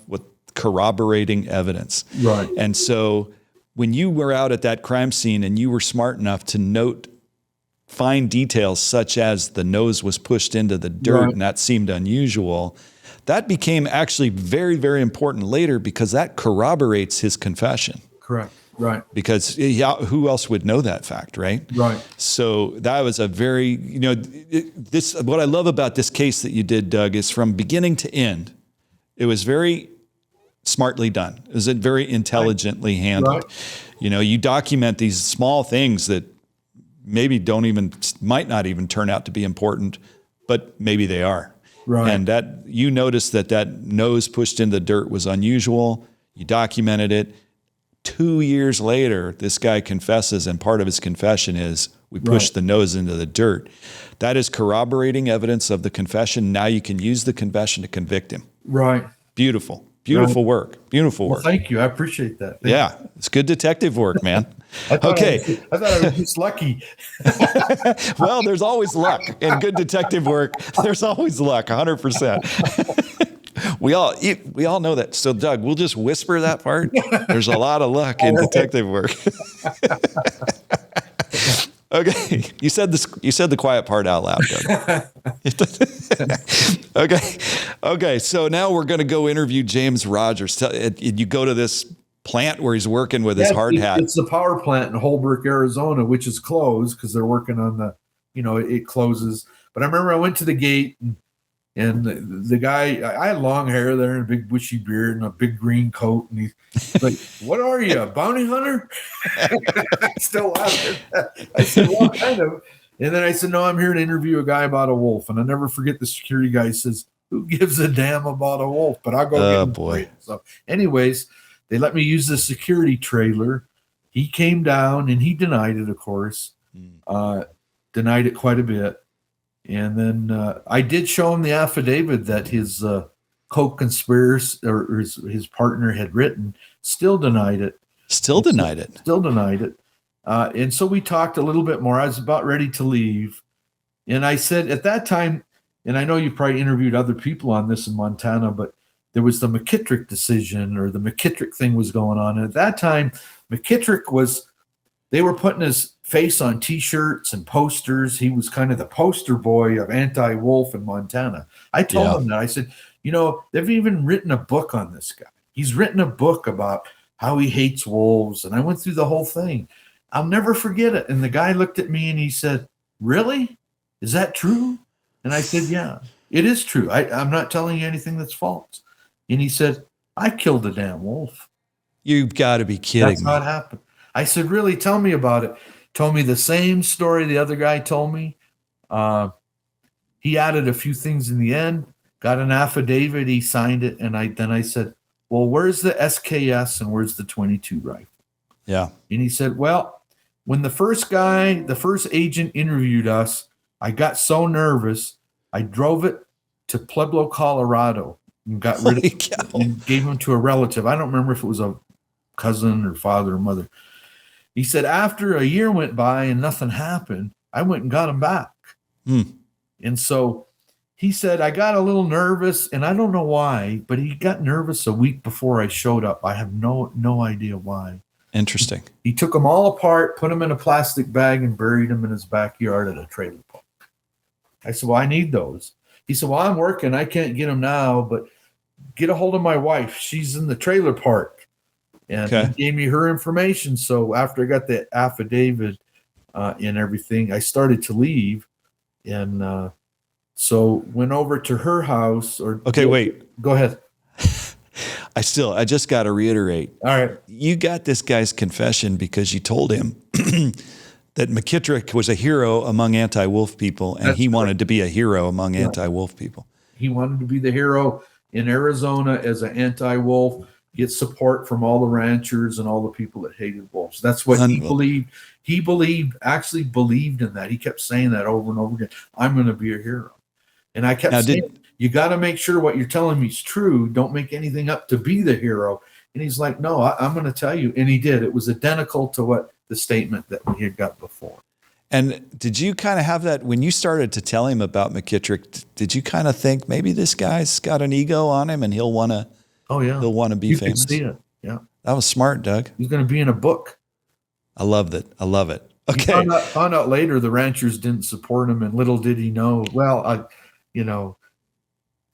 corroborating evidence. Right. And so when you were out at that crime scene and you were smart enough to note fine details such as the nose was pushed into the dirt and that seemed unusual, that became actually very, very important later because that corroborates his confession. Correct. Right. Because who else would know that fact, right? Right. So that was a very, what I love about this case that you did, Doug, is from beginning to end, it was very smartly done. It was very intelligently handled. Right. You document these small things that might not even turn out to be important, but maybe they are. Right. And that you noticed that nose pushed in the dirt was unusual. You documented it. 2 years later, this guy confesses, and part of his confession is we pushed the nose into the dirt. That is corroborating evidence of the confession. Now you can use the confession to convict him. Right. Beautiful work. Beautiful work. Thank you. I appreciate that. It's good detective work, man. I thought I was just lucky. Well, there's always luck in good detective work. There's always luck, 100%. We all know that. So, Doug, we'll just whisper that part. There's a lot of luck in detective work. Okay, you said the quiet part out loud, Doug. Okay. So now we're going to go interview James Rogers. You go to this plant where he's working with his hard hat. It's the power plant in Holbrook, Arizona, which is closed because they're working on it closes. But I remember I went to the gate and the guy, I had long hair there and a big bushy beard and a big green coat. And he's like, "What are you, a bounty hunter?" I still laughing. I said, "Well, kind of." And then I said, "No, I'm here to interview a guy about a wolf." And I never forget the security guy says, "Who gives a damn about a wolf?" But I'll go get him. Boy. So anyways, they let me use the security trailer. He came down and he denied it, of course. Denied it quite a bit. And then I did show him the affidavit that his co-conspirator or his partner had written. Still denied it. Still denied it. Still denied it. And so we talked a little bit more. I was about ready to leave. And I said at that time, and I know you probably interviewed other people on this in Montana, but there was the McKittrick decision, or the McKittrick thing was going on. And at that time, they were putting his face on T-shirts and posters. He was kind of the poster boy of anti-wolf in Montana. I told him that. I said, they've even written a book on this guy. He's written a book about how he hates wolves. And I went through the whole thing. I'll never forget it. And the guy looked at me and he said, "Really? Is that true?" And I said, "Yeah, it is true. I'm not telling you anything that's false." And he said, "I killed a damn wolf." You've got to be kidding That's me. how it happened. I said, "Really? Tell me about it." Told me the same story the other guy told me. He added a few things in the end, got an affidavit, he signed it. And then I said, "Well, where's the SKS and where's the 22 rifle?" Yeah. And he said, "Well, when the first agent interviewed us, I got so nervous, I drove it to Pueblo, Colorado, and got rid of it and gave him to a relative. I don't remember if it was a cousin or father or mother." He said, "After a year went by and nothing happened, I went and got him back." And so he said, "I got a little nervous, and I don't know why, but he got nervous a week before I showed up. I have no idea why." Interesting. He took them all apart, put them in a plastic bag, and buried them in his backyard at a trailer park. I said, "Well, I need those." He said, "Well, I'm working. I can't get them now, but get a hold of my wife. She's in the trailer park." And he gave me her information. So after I got the affidavit and everything, I started to leave. And so went over to her house. Wait. Go ahead. I just got to reiterate. All right. You got this guy's confession because you told him that McKittrick was a hero among anti-wolf people, and he wanted to be a hero among anti-wolf people. He wanted to be the hero in Arizona as an anti-wolf, get support from all the ranchers and all the people that hated wolves. That's what he believed. He actually believed in that. He kept saying that over and over again. "I'm going to be a hero." And I kept saying, "You got to make sure what you're telling me is true. Don't make anything up to be the hero." And he's like, "No, I'm going to tell you." And he did. It was identical to what the statement that we had got before. And did you kind of have that when you started to tell him about McKittrick? Did you kind of think maybe this guy's got an ego on him and he'll want to? Oh yeah, he'll want to be famous. You can see it. Yeah, that was smart, Doug. He's going to be in a book. I love it. Okay. Found out later the ranchers didn't support him, and little did he know. Well,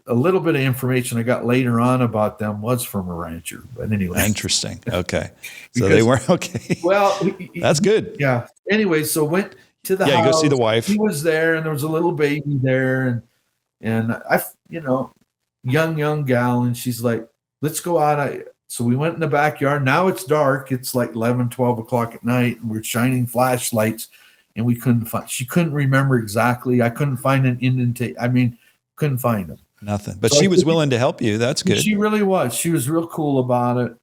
a little bit of information I got later on about them was from a rancher. But anyway, interesting. Okay, so they weren't okay. Well, that's good. Yeah. Anyway, so went to the house. Yeah, go see the wife. He was there, and there was a little baby there, and I, young gal, and she's like, "Let's go out." So we went in the backyard. Now it's dark. It's like 11, 12 o'clock at night, and we're shining flashlights, and she couldn't remember exactly. I couldn't find an indentation. Couldn't find them. Nothing. But so she was willing to help you. That's good. She really was. She was real cool about it.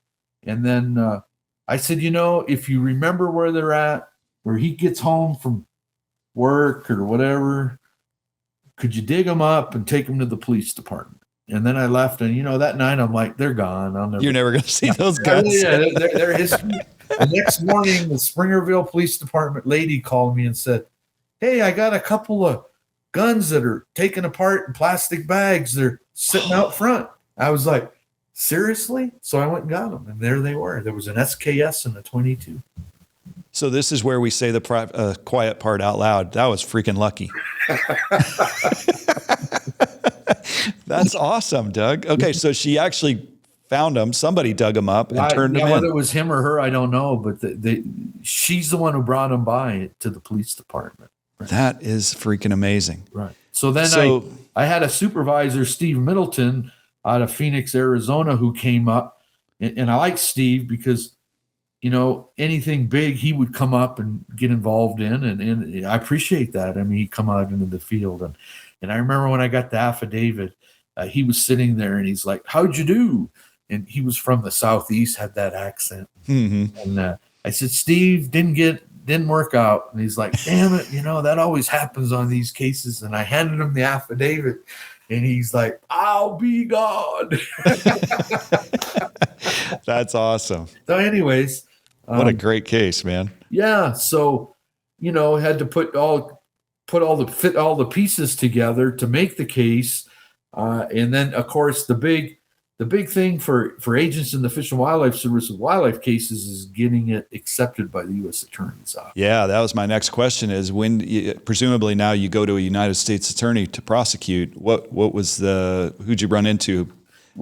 And then I said, "If you remember where they're at, where he gets home from work or whatever, could you dig them up and take them to the police department?" And then I left, and that night I'm like, "They're gone. You're never going to see those guys." Yeah, they're history. The next morning, the Springerville Police Department lady called me and said, "Hey, I got a couple of guns that are taken apart in plastic bags. They're sitting out front." I was like, "Seriously?" So I went and got them, and there they were. There was an SKS and a 22. So this is where we say the quiet part out loud. That was freaking lucky. That's awesome, Doug. Okay, so she actually found them. Somebody dug them up and turned them in. Whether it was him or her, I don't know, but she's the one who brought them by to the police department. Right. That is freaking amazing. Right. So then I had a supervisor, Steve Middleton, out of Phoenix, Arizona, who came up, and I like Steve because anything big he would come up and get involved in, and I appreciate that. He'd come out into the field, and I remember when I got the affidavit, he was sitting there and he's like, "How'd you do?" And he was from the Southeast, had that accent. Mm-hmm. And I said, "Steve, didn't work out." And he's like, "Damn it, that always happens on these cases." And I handed him the affidavit, and he's like, "I'll be God." That's awesome. So anyways. What a great case, man. Yeah. So, had to fit all the pieces together to make the case. And then of course the big thing for agents in the Fish and Wildlife Service with wildlife cases is getting it accepted by the U.S. Attorney's Office. Yeah, that was my next question is presumably now you go to a United States attorney to prosecute. Who'd you run into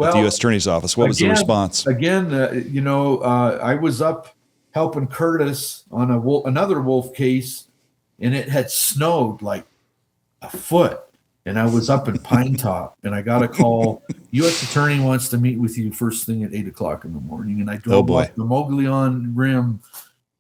at the U.S. Attorney's Office? What was the response? Again, I was up helping Curtis on another wolf case, and it had snowed like a foot. And I was up in Pine Top, and I got a call. U.S. Attorney wants to meet with you first thing at 8:00 in the morning. And I drove up the Mogollon Rim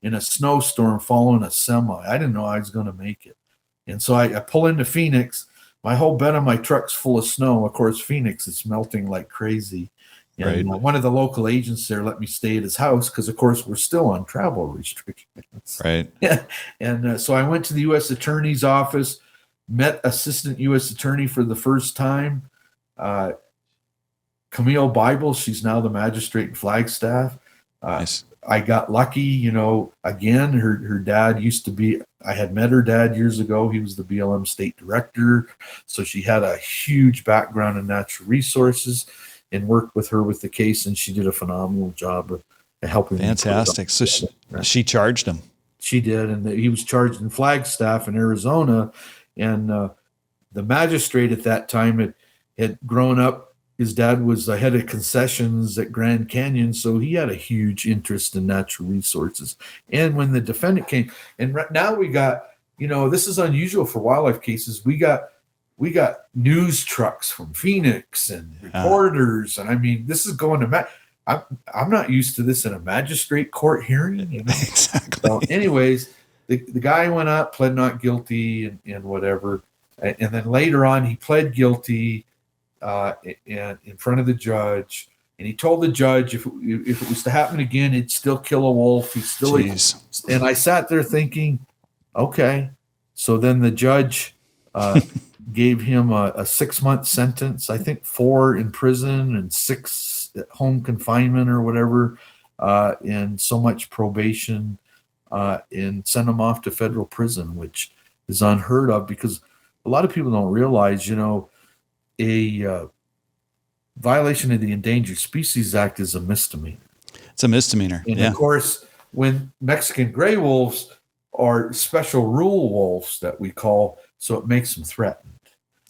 in a snowstorm following a semi. I didn't know I was going to make it. And so I pull into Phoenix. My whole bed of my truck's full of snow. Of course, Phoenix is melting like crazy. And one of the local agents there let me stay at his house because, of course, we're still on travel restrictions. Right. Yeah. And so I went to the U.S. Attorney's Office, met Assistant U.S. Attorney for the first time, Camille Bible. She's now the magistrate in Flagstaff. Nice. I got lucky, again, her dad I had met her dad years ago. He was the BLM state director. So she had a huge background in natural resources and worked with her with the case. And she did a phenomenal job of helping. Fantastic. So she charged him. She did. And he was charged in Flagstaff in Arizona. And the magistrate at that time had grown up. His dad was the head of concessions at Grand Canyon, so he had a huge interest in natural resources. And when the defendant came, and now we got, this is unusual for wildlife cases. We got news trucks from Phoenix and reporters, and I mean, this is going to I'm not used to this in a magistrate court hearing. Exactly. So, anyways. The guy went up, pled not guilty, and whatever, and then later on he pled guilty, and in front of the judge, and he told the judge if it was to happen again, he'd still kill a wolf. He'd still. And I sat there thinking, okay, so then the judge gave him a 6-month sentence. I think 4 in prison and 6 at home confinement or whatever, and so much probation. And send them off to federal prison, which is unheard of because a lot of people don't realize, a violation of the Endangered Species Act is a misdemeanor. It's a misdemeanor. And of course, when Mexican gray wolves are special rule wolves that we call, so it makes them threatened.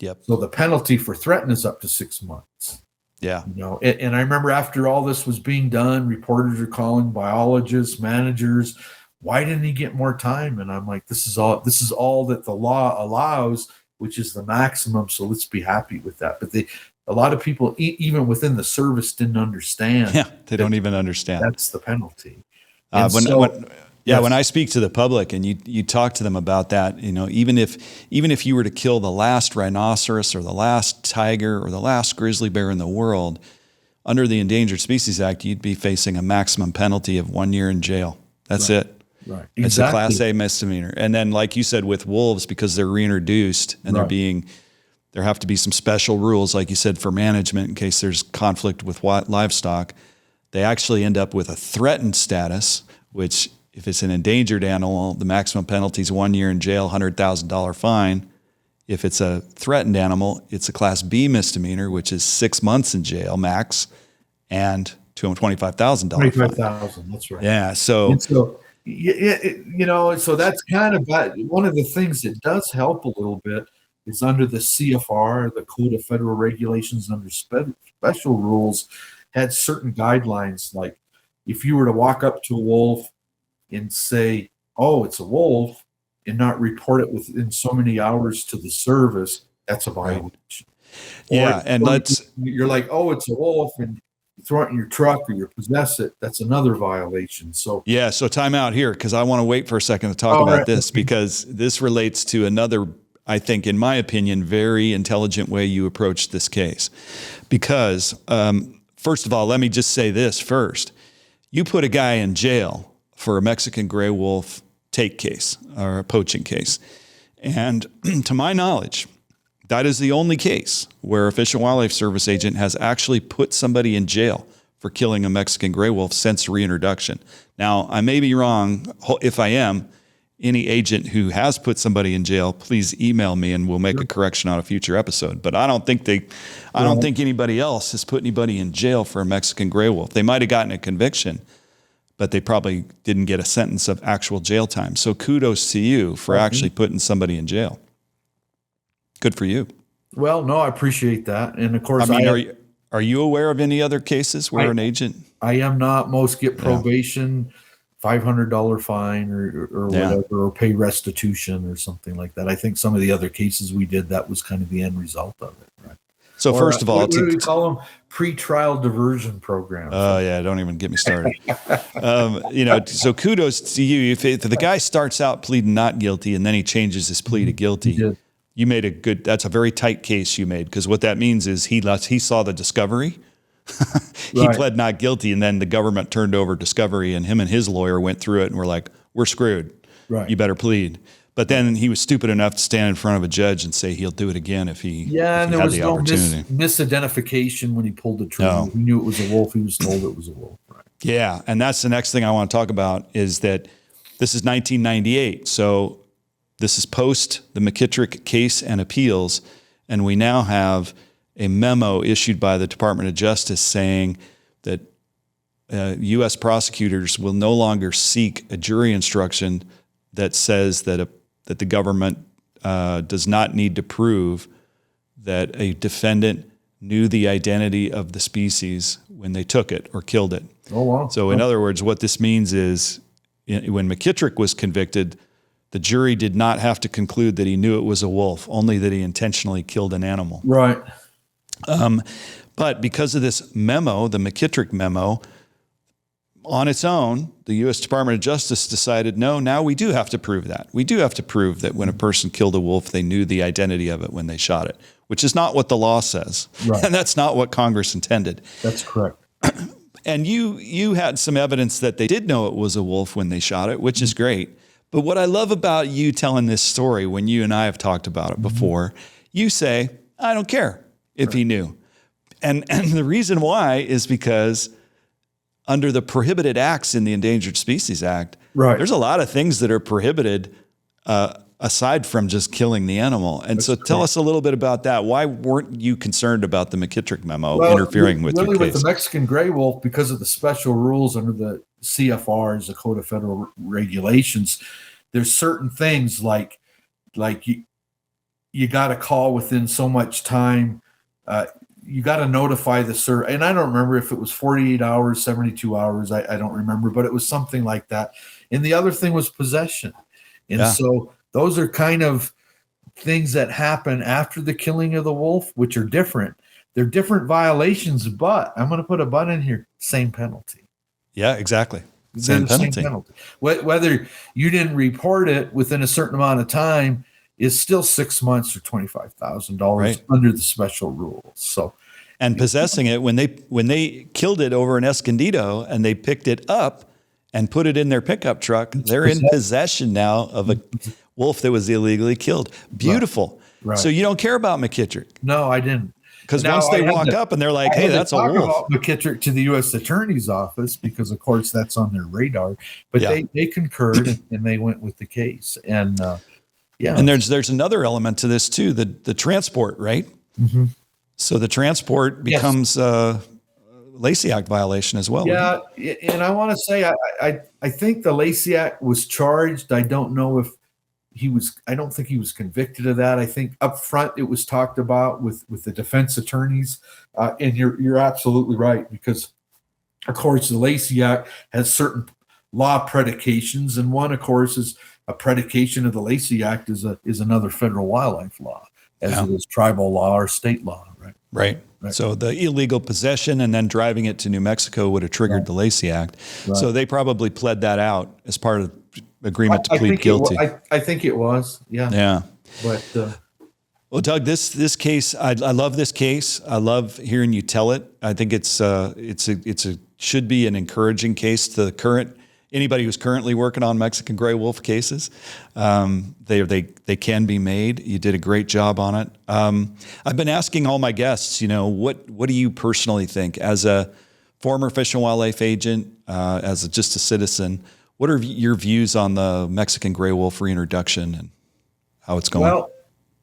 Yep. So the penalty for threaten is up to 6 months. Yeah. And I remember after all this was being done, reporters are calling biologists, managers. Why didn't he get more time? And I'm like, this is all that the law allows, which is the maximum. So let's be happy with that. But a lot of people, even within the service, didn't understand. Yeah, they don't even understand. That's the penalty. When I speak to the public and you talk to them about that, even if you were to kill the last rhinoceros or the last tiger or the last grizzly bear in the world, under the Endangered Species Act, you'd be facing a maximum penalty of 1 year in jail. That's it. Right. Exactly. It's a Class A misdemeanor. And then, like you said, with wolves, because they're reintroduced and there have to be some special rules, like you said, for management in case there's conflict with livestock. They actually end up with a threatened status, which if it's an endangered animal, the maximum penalty is 1 year in jail, $100,000 fine. If it's a threatened animal, it's a Class B misdemeanor, which is 6 months in jail max and $225,000 fine. $25,000, that's right. Yeah. So so that's kind of one of the things that does help a little bit is under the CFR, the Code of Federal Regulations under special rules, had certain guidelines. Like if you were to walk up to a wolf and say, oh, it's a wolf, and not report it within so many hours to the service, that's a violation. Right. You're like, oh, it's a wolf, and throw it in your truck or you possess it, that's another violation. So time out here because I want to wait for a second to talk about this because this relates to another, I think, in my opinion, very intelligent way you approach this case. Because first of all, let me just say this first. You put a guy in jail for a Mexican gray wolf take case or a poaching case. And to my knowledge, that is the only case where a Fish and Wildlife Service agent has actually put somebody in jail for killing a Mexican gray wolf since reintroduction. Now, I may be wrong. If I am, any agent who has put somebody in jail, please email me and we'll make a correction on a future episode. But I don't think anybody else has put anybody in jail for a Mexican gray wolf. They might have gotten a conviction, but they probably didn't get a sentence of actual jail time. So kudos to you for actually putting somebody in jail. Good for you. Well, no, I appreciate that. And of course, are you aware of any other cases where an agent? I am not. Most get probation, $500 fine or whatever, or pay restitution or something like that. I think some of the other cases we did, that was kind of the end result of it. Right. So first of all, what do we call them? Pre-trial diversion programs. Oh yeah, don't even get me started. So kudos to you. If the guy starts out pleading not guilty and then he changes his plea to guilty, you made that's a very tight case you made, because what that means is he saw the discovery. He pled not guilty, and then the government turned over discovery, and him and his lawyer went through it and were like, we're screwed. Right. You better plead. But then he was stupid enough to stand in front of a judge and say he'll do it again if he and there was no misidentification when he pulled the trigger. No. He knew it was a wolf. He was told it was a wolf. Right. Yeah, and that's the next thing I want to talk about is that this is 1998. So this is post the McKittrick case and appeals, and we now have a memo issued by the Department of Justice saying that U.S. prosecutors will no longer seek a jury instruction that says that the government does not need to prove that a defendant knew the identity of the species when they took it or killed it. Oh, wow. So in other words, what this means is when McKittrick was convicted, the jury did not have to conclude that he knew it was a wolf, only that he intentionally killed an animal. Right. But because of this memo, the McKittrick memo, on its own, the U.S. Department of Justice decided, no, now we do have to prove that. We do have to prove that when a person killed a wolf, they knew the identity of it when they shot it, which is not what the law says. Right. And that's not what Congress intended. That's correct. And you had some evidence that they did know it was a wolf when they shot it, which is great. But what I love about you telling this story, when you and I have talked about it before, you say, I don't care if he knew. And the reason why is because under the prohibited acts in the Endangered Species Act, there's a lot of things that are prohibited aside from just killing the animal. And so tell us a little bit about that. Why weren't you concerned about the McKittrick memo interfering with your case? With the Mexican gray wolf, because of the special rules under the CFRs, the Code of Federal Regulations, there's certain things like you got to call within so much time. You got to notify the survey. And I don't remember if it was 48 hours, 72 hours. I don't remember, but it was something like that. And the other thing was possession. And so those are kind of things that happen after the killing of the wolf, which are different. They're different violations, but I'm going to put a but in here, same penalty. Yeah, exactly. Same penalty. Whether you didn't report it within a certain amount of time is still 6 months or $25,000 under the special rules. So, and possessing it, when they killed it over in Escondido and they picked it up and put it in their pickup truck, they're in possession now of a wolf that was illegally killed. Beautiful. Right. So you don't care about McKittrick? No, I didn't. Because once they walk up and they're like, hey, that's a wolf. About McKittrick to the U.S. Attorney's Office because, of course, that's on their radar. But they concurred and they went with the case. And and there's another element to this too, the transport, right? Mm-hmm. So the transport becomes a Lacey Act violation as well. Yeah, and I want to say I think the Lacey Act was charged. I don't know if I don't think he was convicted of that. I think up front it was talked about with the defense attorneys. And you're absolutely right, because of course the Lacey Act has certain law predications, and one, of course, is a predication of the Lacey Act is another federal wildlife law, as it is tribal law or state law, right? Right. So the illegal possession and then driving it to New Mexico would have triggered the Lacey Act. Right. So they probably pled that out as part of the agreement to plead guilty. I think it was. Yeah. Yeah. But well, Doug, this case, I love this case. I love hearing you tell it. I think it's should be an encouraging case to anybody who's currently working on Mexican gray wolf cases. They can be made. You did a great job on it. I've been asking all my guests, what do you personally think as a former Fish and Wildlife agent, just a citizen, what are your views on the Mexican gray wolf reintroduction and how it's going? Well,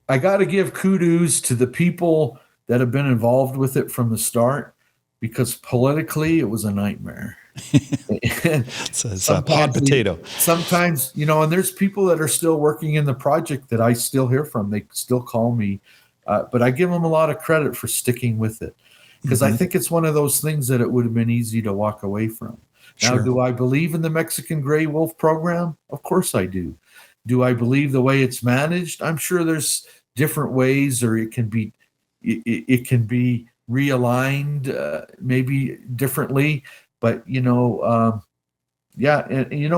I got to give kudos to the people that have been involved with it from the start, because politically it was a nightmare. It's a hot potato. Sometimes, and there's people that are still working in the project that I still hear from. They still call me, but I give them a lot of credit for sticking with it, because I think it's one of those things that it would have been easy to walk away from. Now, do I believe in the Mexican gray wolf program? Of course I do. Do I believe the way it's managed? I'm sure there's different ways, or it can be realigned maybe differently. But, and you know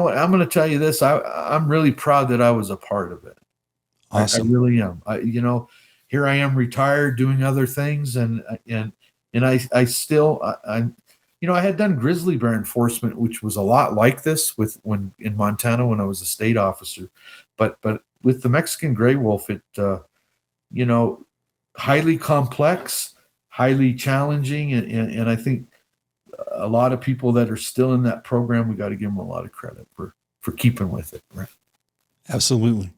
what? I'm going to tell you this. I'm really proud that I was a part of it. Awesome. I really am. Here I am retired doing other things. And I still, I had done grizzly bear enforcement, which was a lot like this when in Montana when I was a state officer. But with the Mexican gray wolf, it, highly complex, highly challenging. And I think a lot of people that are still in that program, we got to give them a lot of credit for keeping with it. Right? Absolutely.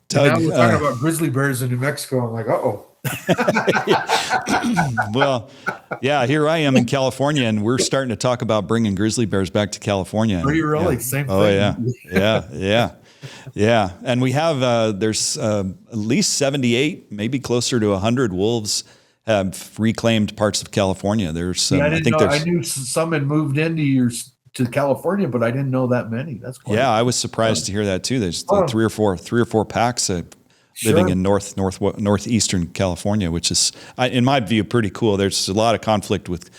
Doug, now we're talking about grizzly bears in New Mexico. I'm like, uh-oh. Well, yeah, here I am in California, and we're starting to talk about bringing grizzly bears back to California. Are you really? Yeah. Same thing. Oh, yeah. And we have, there's at least 78, maybe closer to 100 wolves have reclaimed parts of California. There's, I knew some had moved to California, but I didn't know that many. That's quite I was surprised to hear that too. There's three or four packs living in northeastern California, which is, in my view, pretty cool. There's a lot of conflict with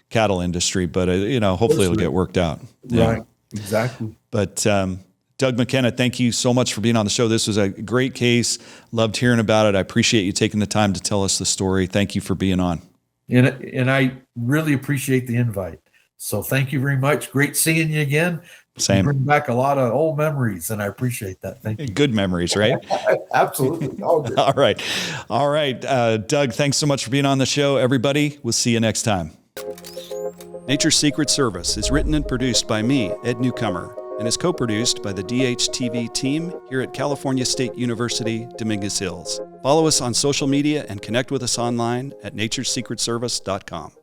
cattle industry, but hopefully it'll get worked out. Right, exactly. But Doug McKenna, thank you so much for being on the show. This was a great case. Loved hearing about it. I appreciate you taking the time to tell us the story. Thank you for being on. And I really appreciate the invite. So thank you very much. Great seeing you again. Same. You bring back a lot of old memories, and I appreciate that. Thank you. Good memories, right? Absolutely. All good. All right. Doug, thanks so much for being on the show. Everybody, we'll see you next time. Nature's Secret Service is written and produced by me, Ed Newcomer, and is co-produced by the DHTV team here at California State University, Dominguez Hills. Follow us on social media and connect with us online at naturesecretservice.com.